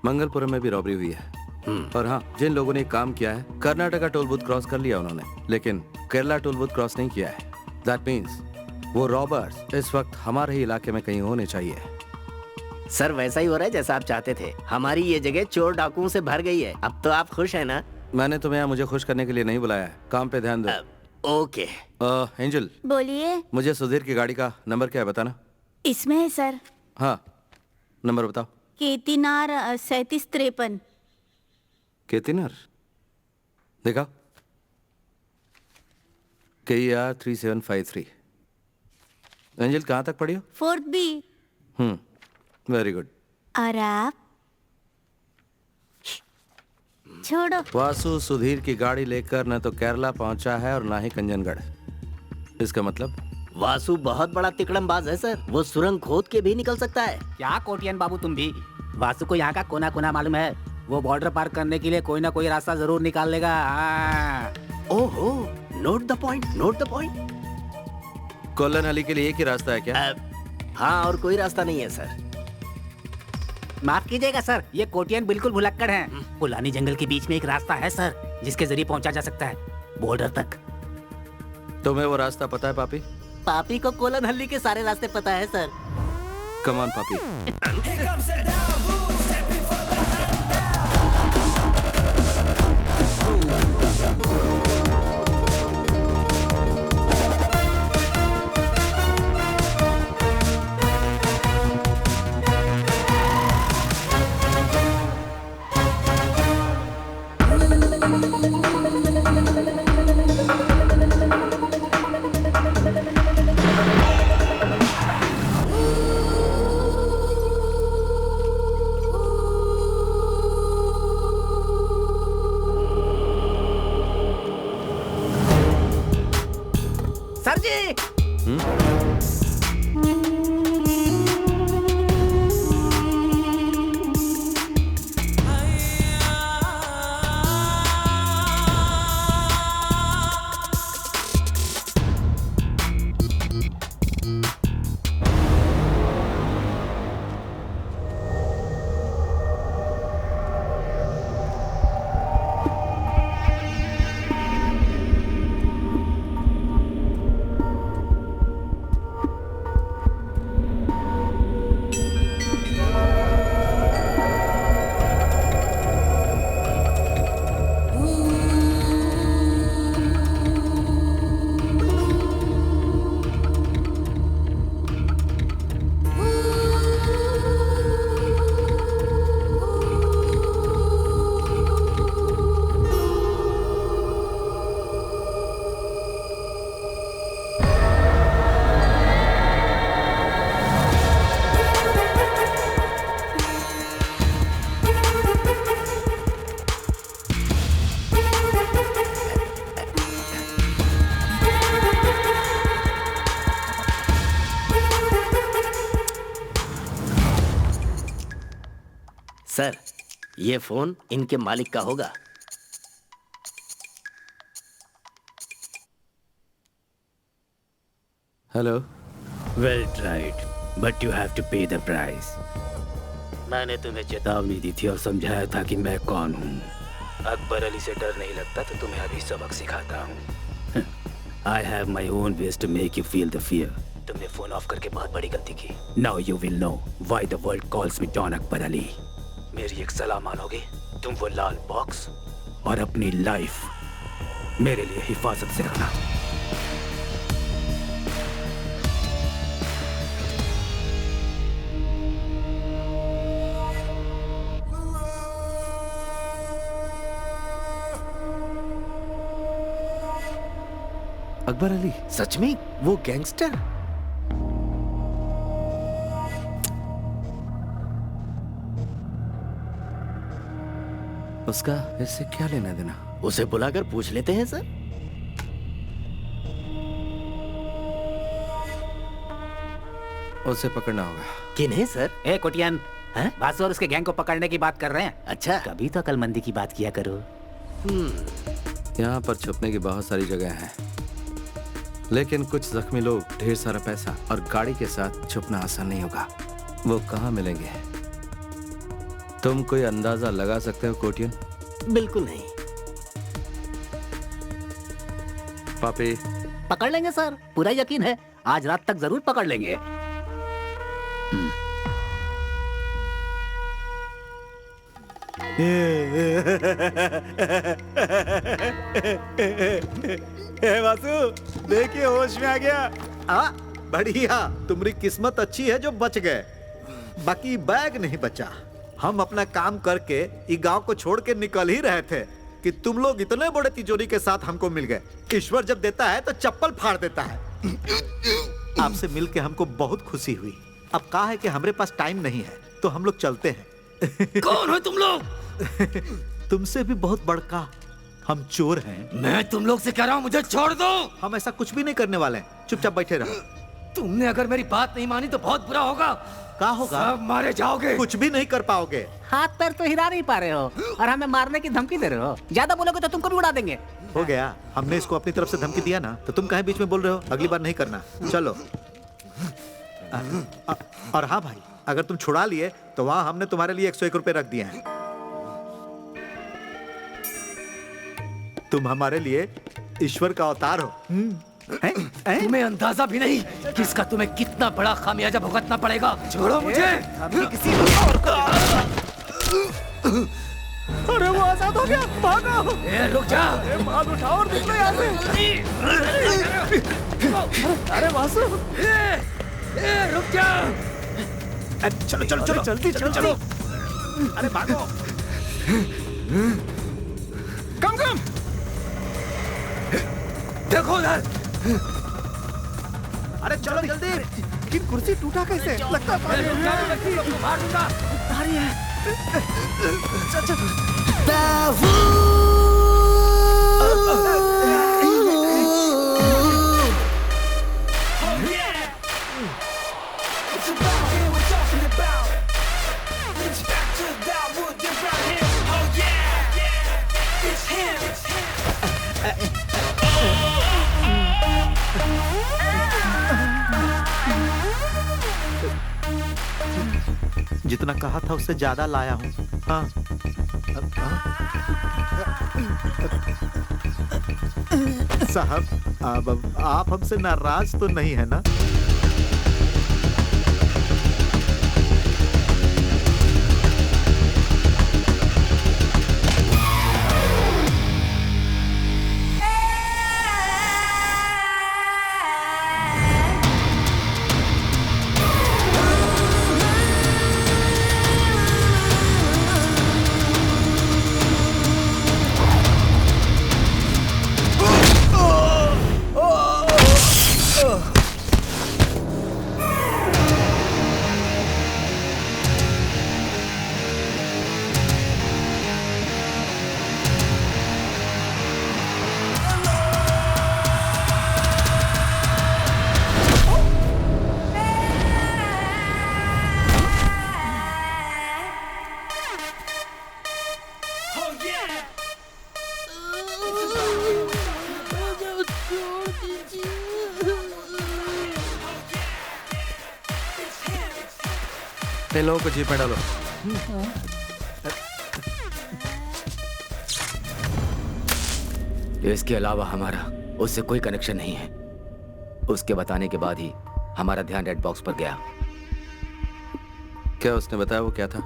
मंगलपुरम में भी रॉबरी हुई है। और हाँ, जिन लोगों ने काम किया है, कर्नाटका टोल बूथ क्रॉस कर लिया उन्होंने, लेकिन केरला टोल बूथ क्रॉस नहीं किया है। दैट मीन्स वो रॉबर्स इस वक्त हमारे ही इलाके में कहीं होने चाहिए। सर वैसा ही हो रहा है जैसा आप चाहते थे। हमारी ये जगह चोर डाकुओं से भर गई है। अब तो आप खुश हैं ना? मैंने तुम्हें यहाँ मुझे खुश करने के लिए नहीं बुलाया है। काम पे ध्यान दो। ओके। एंजल, बोलिए। मुझे सुधीर की गाड़ी का नंबर क्या है बताना। इसमें है सर। हाँ, नंबर बताओ। केतिनार 3753। केतिनार देखा, KER 3753। एंजल कहाँ तक पढ़ी हो? 4th B। Very good. और आप? छोड़ो। वासु सुधीर की गाड़ी लेकर न तो केरला पहुंचा है और ना ही कंजनगढ़। इसका मतलब वासु बहुत बड़ा तिकड़मबाज है सर। वो सुरंग खोद के भी निकल सकता है। क्या कोटियन बाबू तुम भी? वासु को यहाँ का कोना कोना मालूम है। वो बॉर्डर पार करने के लिए कोई ना कोई रास्ता जरूर निकाल लेगा। ओहो, note the point, note the point. Kollan Ali के लिए एक ही रास्ता है क्या? हाँ, और कोई रास्ता नहीं है सर। माफ कीजिएगा सर, ये कोटियन बिल्कुल भुलक्कड़ हैं। पुलानी जंगल के बीच में एक रास्ता है सर, जिसके जरिए पहुंचा जा सकता है बॉर्डर तक। तुम्हें वो रास्ता पता है पापी? पापी को कोलन हल्ली के सारे रास्ते पता है सर। कम ऑन पापी। सर, ये फोन इनके मालिक का होगा। Hello. Well tried, but you have to pay the price. मैंने तुम्हें चेतावनी दी थी और समझाया था कि मैं कौन हूँ। अकबर अली से डर नहीं लगता तो तुम्हें अभी सबक सिखाता हूँ। I have my own ways to make you feel the fear. तुमने फोन ऑफ करके बहुत बड़ी गलती की। Now you will know why the world calls me don Akbar Ali. मेरी एक सलाह मानोगे? तुम वो लाल बॉक्स और अपनी लाइफ मेरे लिए हिफाजत से रखना। अकबर अली? सच में वो गैंगस्टर? उसका इससे क्या लेना देना? उसे बुलाकर पूछ लेते हैं सर। उसे पकड़ना होगा। किन्हें सर? ए कोटियन, बासु और उसके गैंग को पकड़ने की बात कर रहे हैं। अच्छा, कभी तो अकलमंदी की बात किया करो। यहाँ पर छुपने की बहुत सारी जगह हैं, लेकिन कुछ जख्मी लोग, ढेर सारा पैसा और गाड़ी के साथ छुपना आसान नहीं होगा। वो कहाँ मिलेंगे? तुम कोई अंदाजा लगा सकते हो कोटियन? बिल्कुल नहीं। पापी? पकड़ लेंगे सर, पूरा यकीन है। आज रात तक जरूर पकड़ लेंगे। वासु, देखिए होश में आ गया। बढ़िया, तुम्हारी किस्मत अच्छी है जो बच गए, बाकी बैग नहीं बचा। हम अपना काम करके ये गांव को छोड़ के निकल ही रहे थे कि तुम लोग इतने बड़े तिजोरी के साथ हमको मिल गए। ईश्वर जब देता है तो चप्पल फाड़ देता है। आपसे मिलके हमको बहुत खुशी हुई। अब कहा है कि हमारे पास टाइम नहीं है तो हम लोग चलते हैं। कौन हो तुम लोग? तुमसे भी बहुत बड़का हम चोर हैं। मैं तुम लोग से कह रहा हूँ, मुझे छोड़ दो। हम ऐसा कुछ भी नहीं करने वाले हैं, चुपचाप बैठे रहो। तुमने अगर मेरी बात नहीं मानी तो बहुत बुरा होगा। क्या होगा? सब मारे जाओगे। कुछ भी नहीं कर पाओगे। हाथ पैर तो हिला नहीं पा रहे हो और हमें मारने की धमकी दे रहे हो। ज्यादा बोलोगे तो तुमको भी उड़ा देंगे। हो गया, हमने इसको अपनी तरफ से धमकी दिया ना, तो तुम कहीं बीच में बोल रहे हो? अगली बार नहीं करना। चलो। और हाँ भाई, अगर तुम छुड़ा लिए तो वहां हमने तुम्हारे लिए 101 रुपए रख दिए हैं। तुम हमारे लिए ईश्वर का अवतार हो। तुम्हें अंदाजा भी नहीं कि इसका तुम्हें कितना बड़ा खामियाजा भुगतना पड़ेगा। छोड़ो मुझे। किसी और को। अरे वो आजाद हो गया, भागो। रुक जा। माल उठाओ और निकलो यहाँ से। अरे वासु, रुक जा। चलो चलो चलो, जल्दी चलो चलो। अरे भागो। कम देखो उधर। अरे चलो जल्दी। कि कुर्सी टूटा कैसे? लगता है मार दूंगा। आ रही है। चल चल। जितना कहा था उससे ज्यादा लाया हूँ। हाँ। साहब, अब आप हमसे नाराज तो नहीं है ना? इन लोगों को जीप में डालो। इसके अलावा हमारा उससे कोई कनेक्शन नहीं है। उसके बताने के बाद ही हमारा ध्यान रेड बॉक्स पर गया। क्या उसने बताया वो क्या था?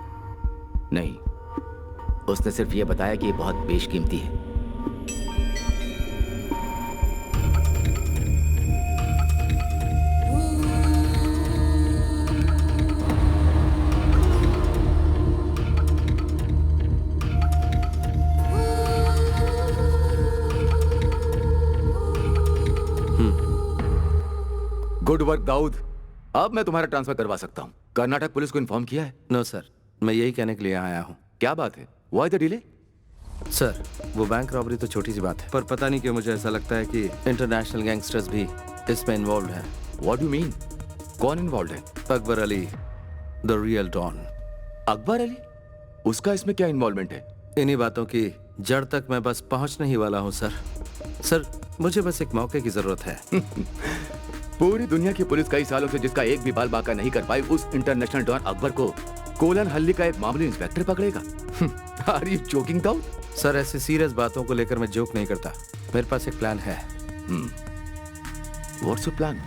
नहीं, उसने सिर्फ ये बताया कि ये बहुत बेशकीमती है। Good work Dawood. अब मैं तुम्हारा ट्रांसफर करवा सकता हूँ। कर्नाटक पुलिस को इन्फॉर्म किया है? नो सर, मैं यही कहने के लिए आया हूँ। क्या बात है? Why the delay? सर, वो बैंक रॉबरी तो छोटी सी बात है, पर पता नहीं क्यों मुझे ऐसा लगता है कि इंटरनेशनल गैंगस्टर्स भी इसमें इन्वॉल्व हैं। What do mean? कौन इन्वॉल्व है? Akbar Ali, the real don. Akbar Ali? उसका इसमें क्या इन्वॉल्वमेंट है? इन्हीं बातों की जड़ तक मैं बस पहुंचने ही वाला हूं सर। सर, मुझे बस एक मौके की जरूरत है। पूरी दुनिया की पुलिस कई सालों से जिसका एक भी बाल बाका नहीं कर पाई, उस इंटरनेशनल डॉन अकबर को कोलन हल्ली का एक मामूली इंस्पेक्टर पकड़ेगा? Are you joking Dawood? Sir, ऐसी सीरियस बातों को लेकर मैं जोक नहीं करता। मेरे पास एक प्लान है। What's your plan?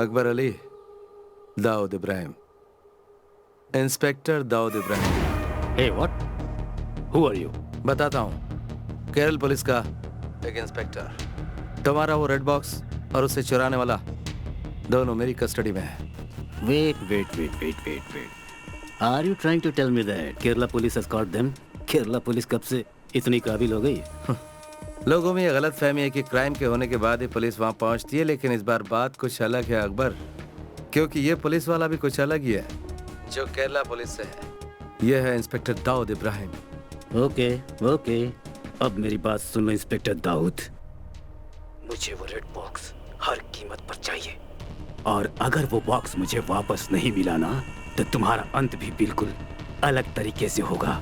Akbar Ali, Dawood Ibrahim, inspector Dawood Ibrahim. Hey what? Who are you? बताता हूँ। केरल पुलिस का एक इंस्पेक्टर। तुम्हारा वो रेड बॉक्स और उससे चुराने वाला दोनों मेरी कस्टडी में है। Wait. Are you trying to tell me that Kerala police has caught them? Kerala police कब से इतनी काबिल हो गई? लोगों में ये गलत फहमी है कि क्राइम के होने के बाद ही पुलिस वहां पहुंचती है, लेकिन इस बार बात कुछ अलग है अकबर, क्योंकि ये पुलिस वाला भी कुछ अलग ही है जो केरला पुलिस से है। ये है इंस्पेक्टर दाऊद इब्राहिम। ओके, अब मेरी बात सुन लो इंस्पेक्टर दाऊद। मुझे वो रेड बॉक्स हर कीमत पर चाहिए, और अगर वो बॉक्स मुझे वापस नहीं मिला ना, तो तुम्हारा अंत भी बिल्कुल अलग तरीके से होगा।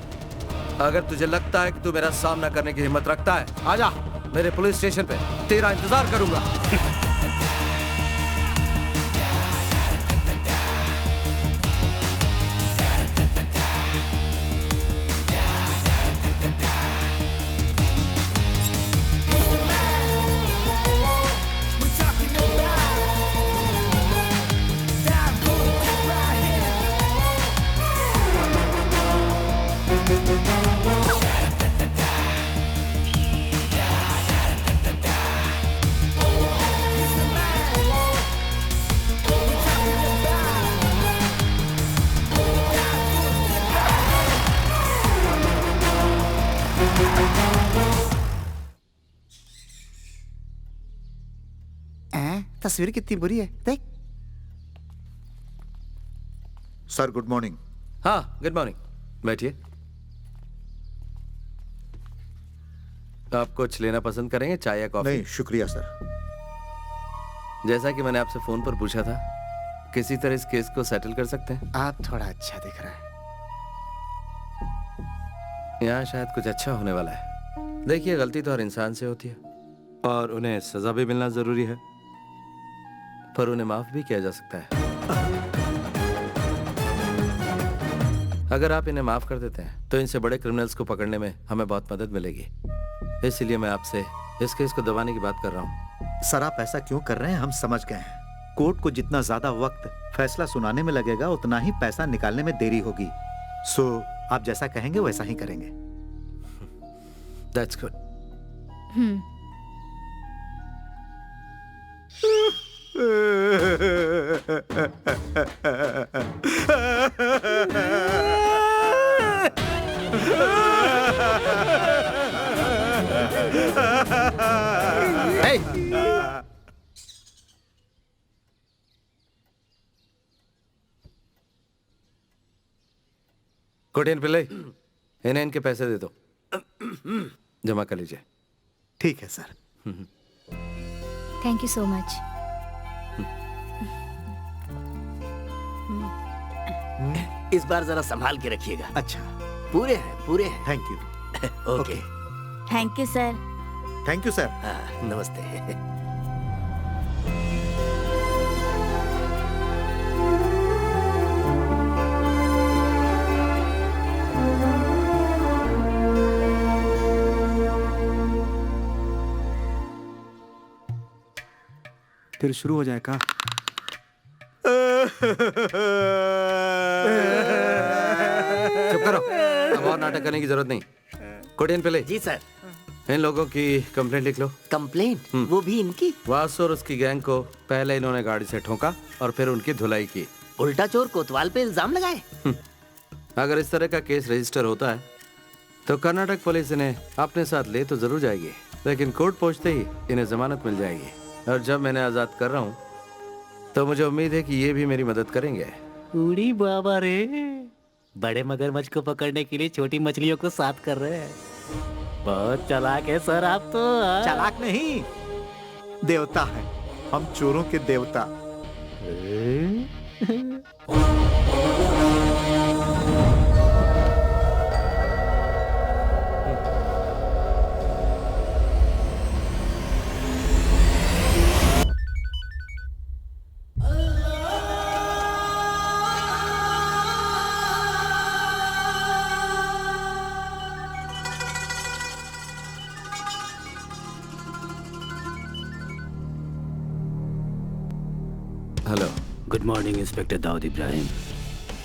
अगर तुझे लगता है कि तू मेरा सामना करने की हिम्मत रखता है, आजा मेरे पुलिस स्टेशन पे, तेरा इंतजार करूंगा। तस्वीर कितनी बुरी है, देख। Sir good morning. हाँ गुड मॉर्निंग, बैठिए। आप कुछ लेना पसंद करेंगे, चाय या कॉफी? नहीं शुक्रिया सर। जैसा कि मैंने आपसे फोन पर पूछा था, किसी तरह इस केस को सेटल कर सकते हैं? आप थोड़ा अच्छा दिख रहा है। यहाँ शायद कुछ अच्छा होने वाला है। देखिए, गलती तो हर इंसान से होती है और उन्हें सजा भी मिलना जरूरी है, पर उन्हें माफ भी किया जा सकता है। अगर आप इन्हें माफ कर देते हैं तो इनसे बड़े क्रिमिनल्स को पकड़ने में हमें बहुत मदद मिलेगी। इसलिए मैं आपसे इस केस को दबाने की बात कर रहा हूँ। सर आप ऐसा क्यों कर रहे हैं, हम समझ गए हैं। कोर्ट को जितना ज्यादा वक्त फैसला सुनाने में लगेगा उतना ही पैसा निकालने में देरी होगी। सो आप जैसा कहेंगे वैसा ही करेंगे। That's good. Hey! कोटियन पिल्ले, इन्हें इनके पैसे दे दो, जमा कर लीजिए। ठीक है sir. Thank you so much. इस बार जरा संभाल के रखिएगा। अच्छा। पूरे हैं, पूरे हैं। Thank you. Okay. Thank you sir. Thank you sir. नमस्ते। फिर शुरू हो जाए का? चुप करो, अब और नाटक करने की जरूरत नहीं। कोटियन पिल्ले। जी सर। इन लोगों की कंप्लेंट लिख लो। कंप्लेंट? वो भी इनकी? वासु और उसकी गैंग को पहले इन्होंने गाड़ी से ठोका और फिर उनकी धुलाई की। उल्टा चोर कोतवाल पे इल्जाम लगाए। अगर इस तरह का केस रजिस्टर होता है तो कर्नाटक पुलिस इन्हें अपने साथ ले तो जरूर जाएगी, लेकिन कोर्ट पहुंचते ही इन्हें जमानत मिल जाएगी। और जब मैंने आजाद कर रहा हूँ तो मुझे उम्मीद है कि ये भी मेरी मदद करेंगे। उड़ी बाबा रे, बड़े मगरमच्छ को पकड़ने के लिए छोटी मछलियों को साथ कर रहे हैं। बहुत चालाक है सर आप तो। चालाक नहीं, देवता है हम, चोरों के देवता। Hello, good morning inspector Dawood Ibrahim.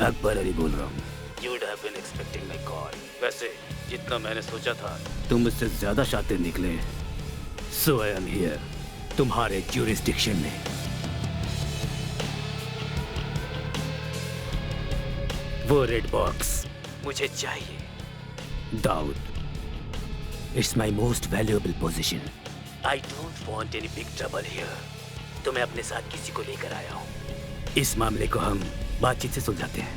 Akbar Ali बोल रहा हूँ। You would have been expecting my call. वैसे जितना मैंने सोचा था तुम मुझसे ज्यादा शातिर निकले। So I am here, तुम्हारे jurisdiction में। वो रेड बॉक्स मुझे चाहिए Dawood. It's my most valuable possession. I don't want any big trouble here. तो मैं अपने साथ किसी को लेकर आया हूँ। इस मामले को हम बातचीत से सुलझाते हैं।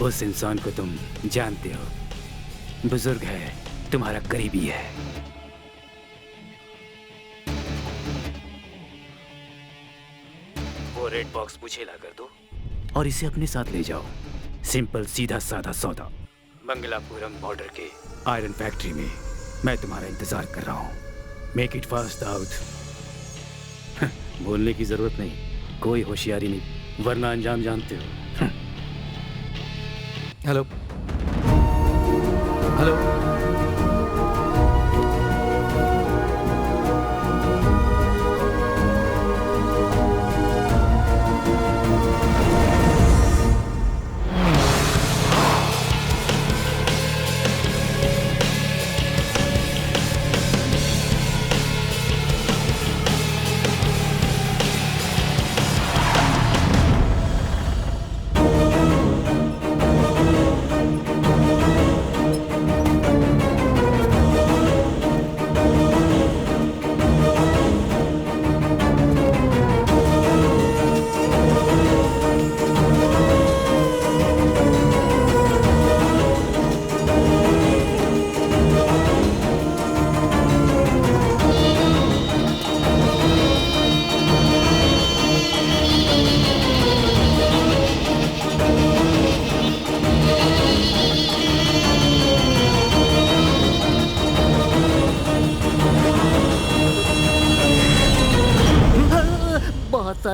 उस इंसान को तुम जानते हो, बुजुर्ग है, तुम्हारा करीबी है। वो रेड बॉक्स मुझे ला कर दो और इसे अपने साथ ले जाओ। सिंपल सीधा साधा सौदा। मंगलापुरम बॉर्डर के आयरन फैक्ट्री में मैं तुम्हारा इंतजार कर रहा हूँ। Make it fast Dawood. बोलने की जरूरत नहीं, कोई होशियारी नहीं, वरना अंजाम जानते हो। हेलो हेलो,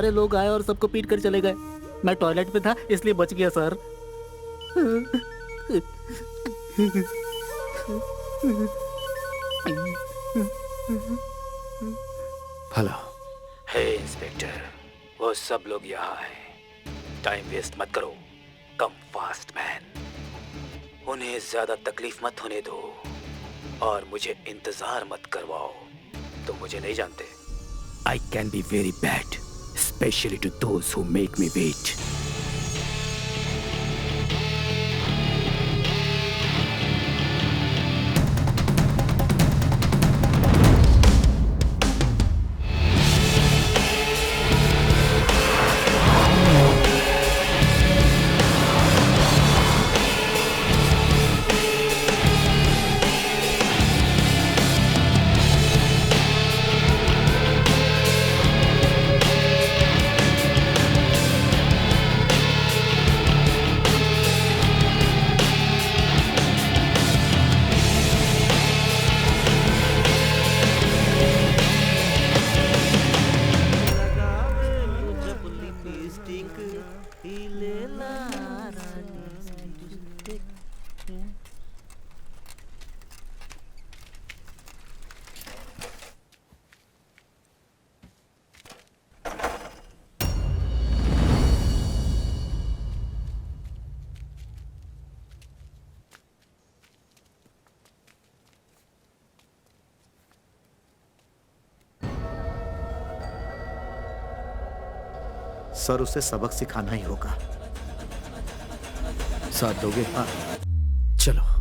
सारे लोग आए और सबको पीट कर चले गए। मैं टॉयलेट में था इसलिए बच गया सर। हेलो। हे इंस्पेक्टर, वो सब लोग यहाँ हैं। टाइम वेस्ट मत करो। Come fast man. उन्हें ज्यादा तकलीफ मत होने दो और मुझे इंतजार मत करवाओ। तुम मुझे नहीं जानते। I can be very bad, especially to those who make me wait. Sir, उसे सबक सिखाना ही होगा। साथ दोगे? हाँ। चलो।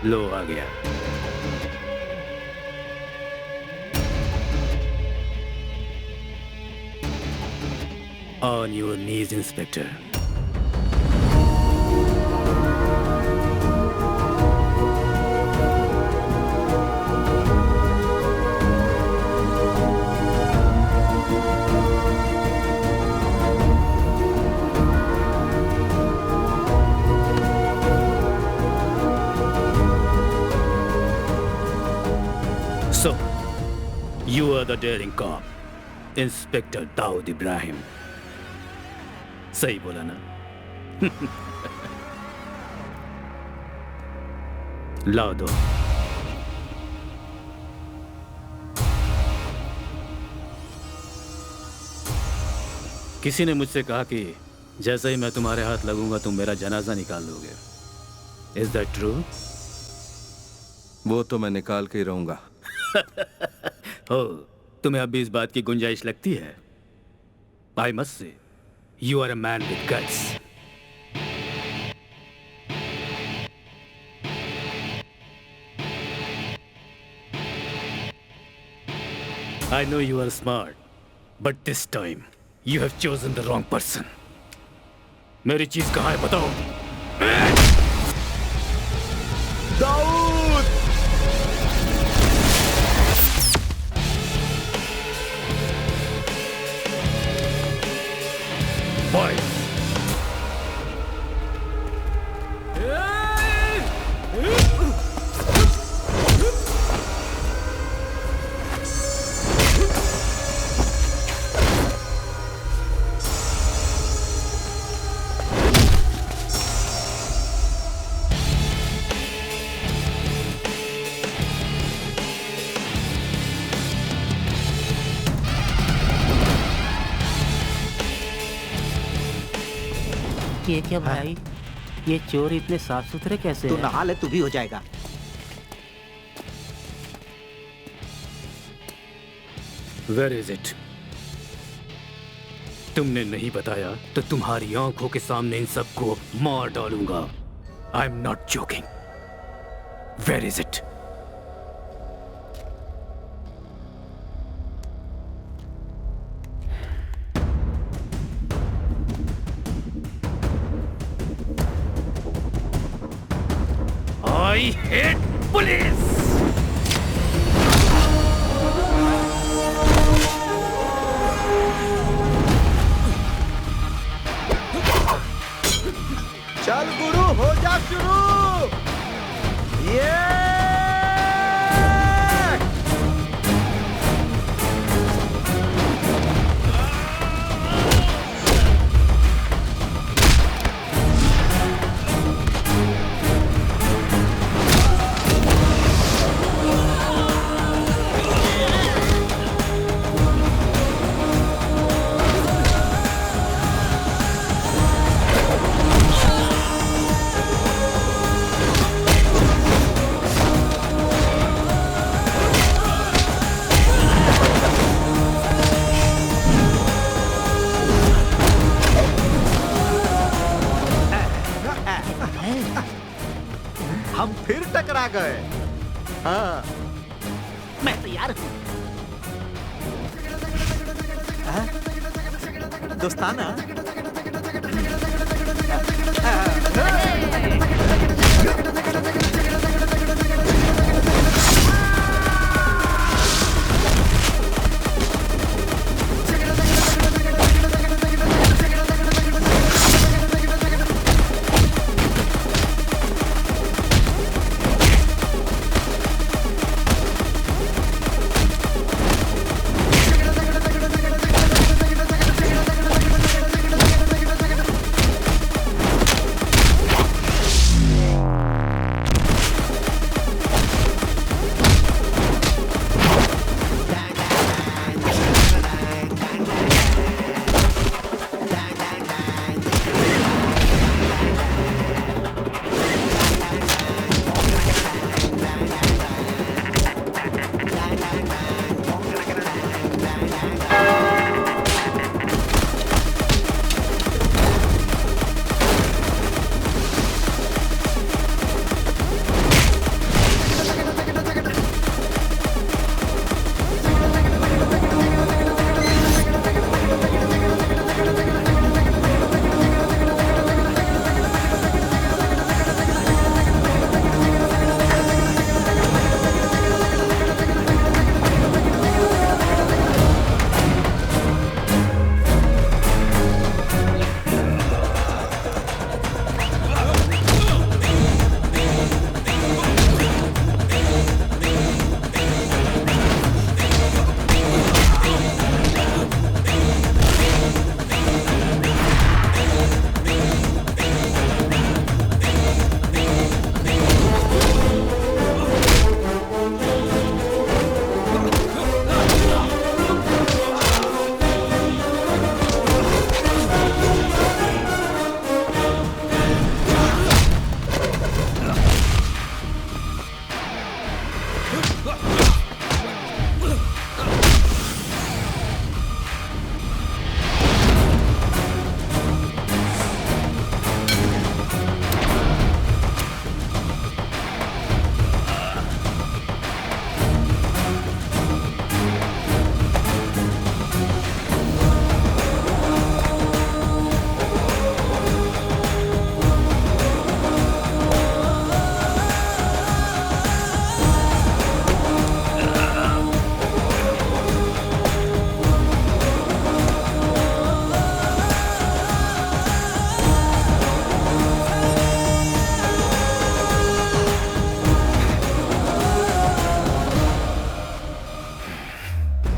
लो आ गया। On your knees, Inspector. So, you are the daring cop, Inspector Daud Ibrahim. सही बोला ना? लाओ दो। किसी ने मुझसे कहा कि जैसे ही मैं तुम्हारे हाथ लगूंगा तुम मेरा जनाजा निकाल लोगे। Is that true? वो तो मैं निकाल के ही रहूंगा। हो, तुम्हें अब भी इस बात की गुंजाइश लगती है? I must say, you are a man with guts. I know you are smart, but this time you have chosen the wrong person. मेरी चीज कहाँ है बताओ? दाऊद! Fight! ये क्या भाई, ये चोर इतने साफ सुथरे कैसे तू हैं? नहा ले, तू भी हो जाएगा। Where is it? तुमने नहीं बताया तो तुम्हारी आंखों के सामने इन सबको मार डालूंगा। I am not joking. Where is it? I hate police! चल गुरु, हो जा शुरू। ये हम फिर टकरा गए। हाँ, मैं तैयार हूँ। दोस्ताना।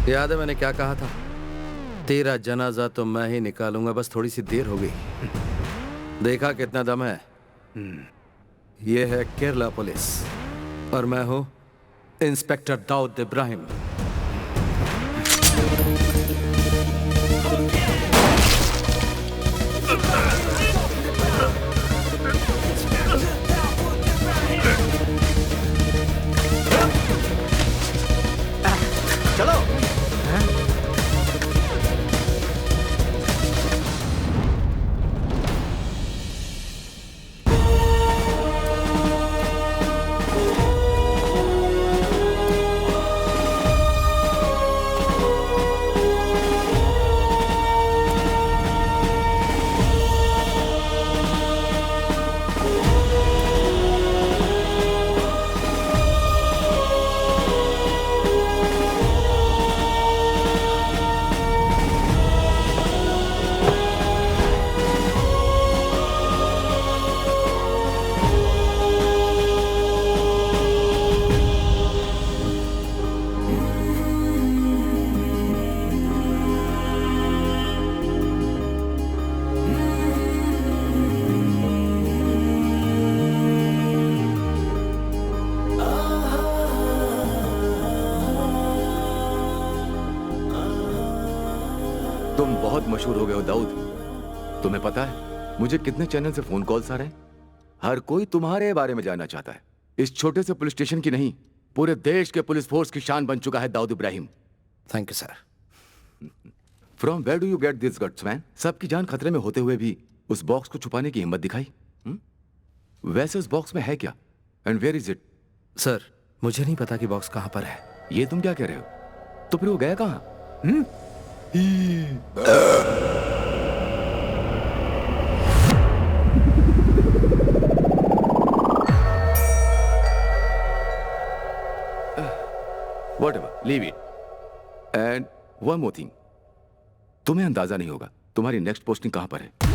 याद है मैंने क्या कहा था? तेरा जनाजा तो मैं ही निकालूंगा, बस थोड़ी सी देर हो गई। देखा कितना दम है। ये है केरला पुलिस और मैं हूं इंस्पेक्टर दाऊद इब्राहिम। तुम बहुत मशहूर हो गए हो दाऊद। तुम्हें पता है मुझे कितने चैनल से फोन कॉल्स आ रहे हैं? हर कोई तुम्हारे बारे में जानना चाहता है। इस छोटे से पुलिस स्टेशन की नहीं, पूरे देश के पुलिस फोर्स की शान बन चुका है Dawood Ibrahim. Thank you sir. From where do you get this guts man? सबकी जान खतरे में होते हुए भी उस बॉक्स को छुपाने की हिम्मत दिखाई। वैसे उस बॉक्स में है क्या? And where is it? Sir मुझे नहीं पता कि बॉक्स कहां पर है। ये तुम क्या कह रहे हो? तो फिर वो गया कहां? Whatever, leave it. And one more thing. तुम्हें अंदाजा नहीं होगा तुम्हारी नेक्स्ट पोस्टिंग कहां पर है।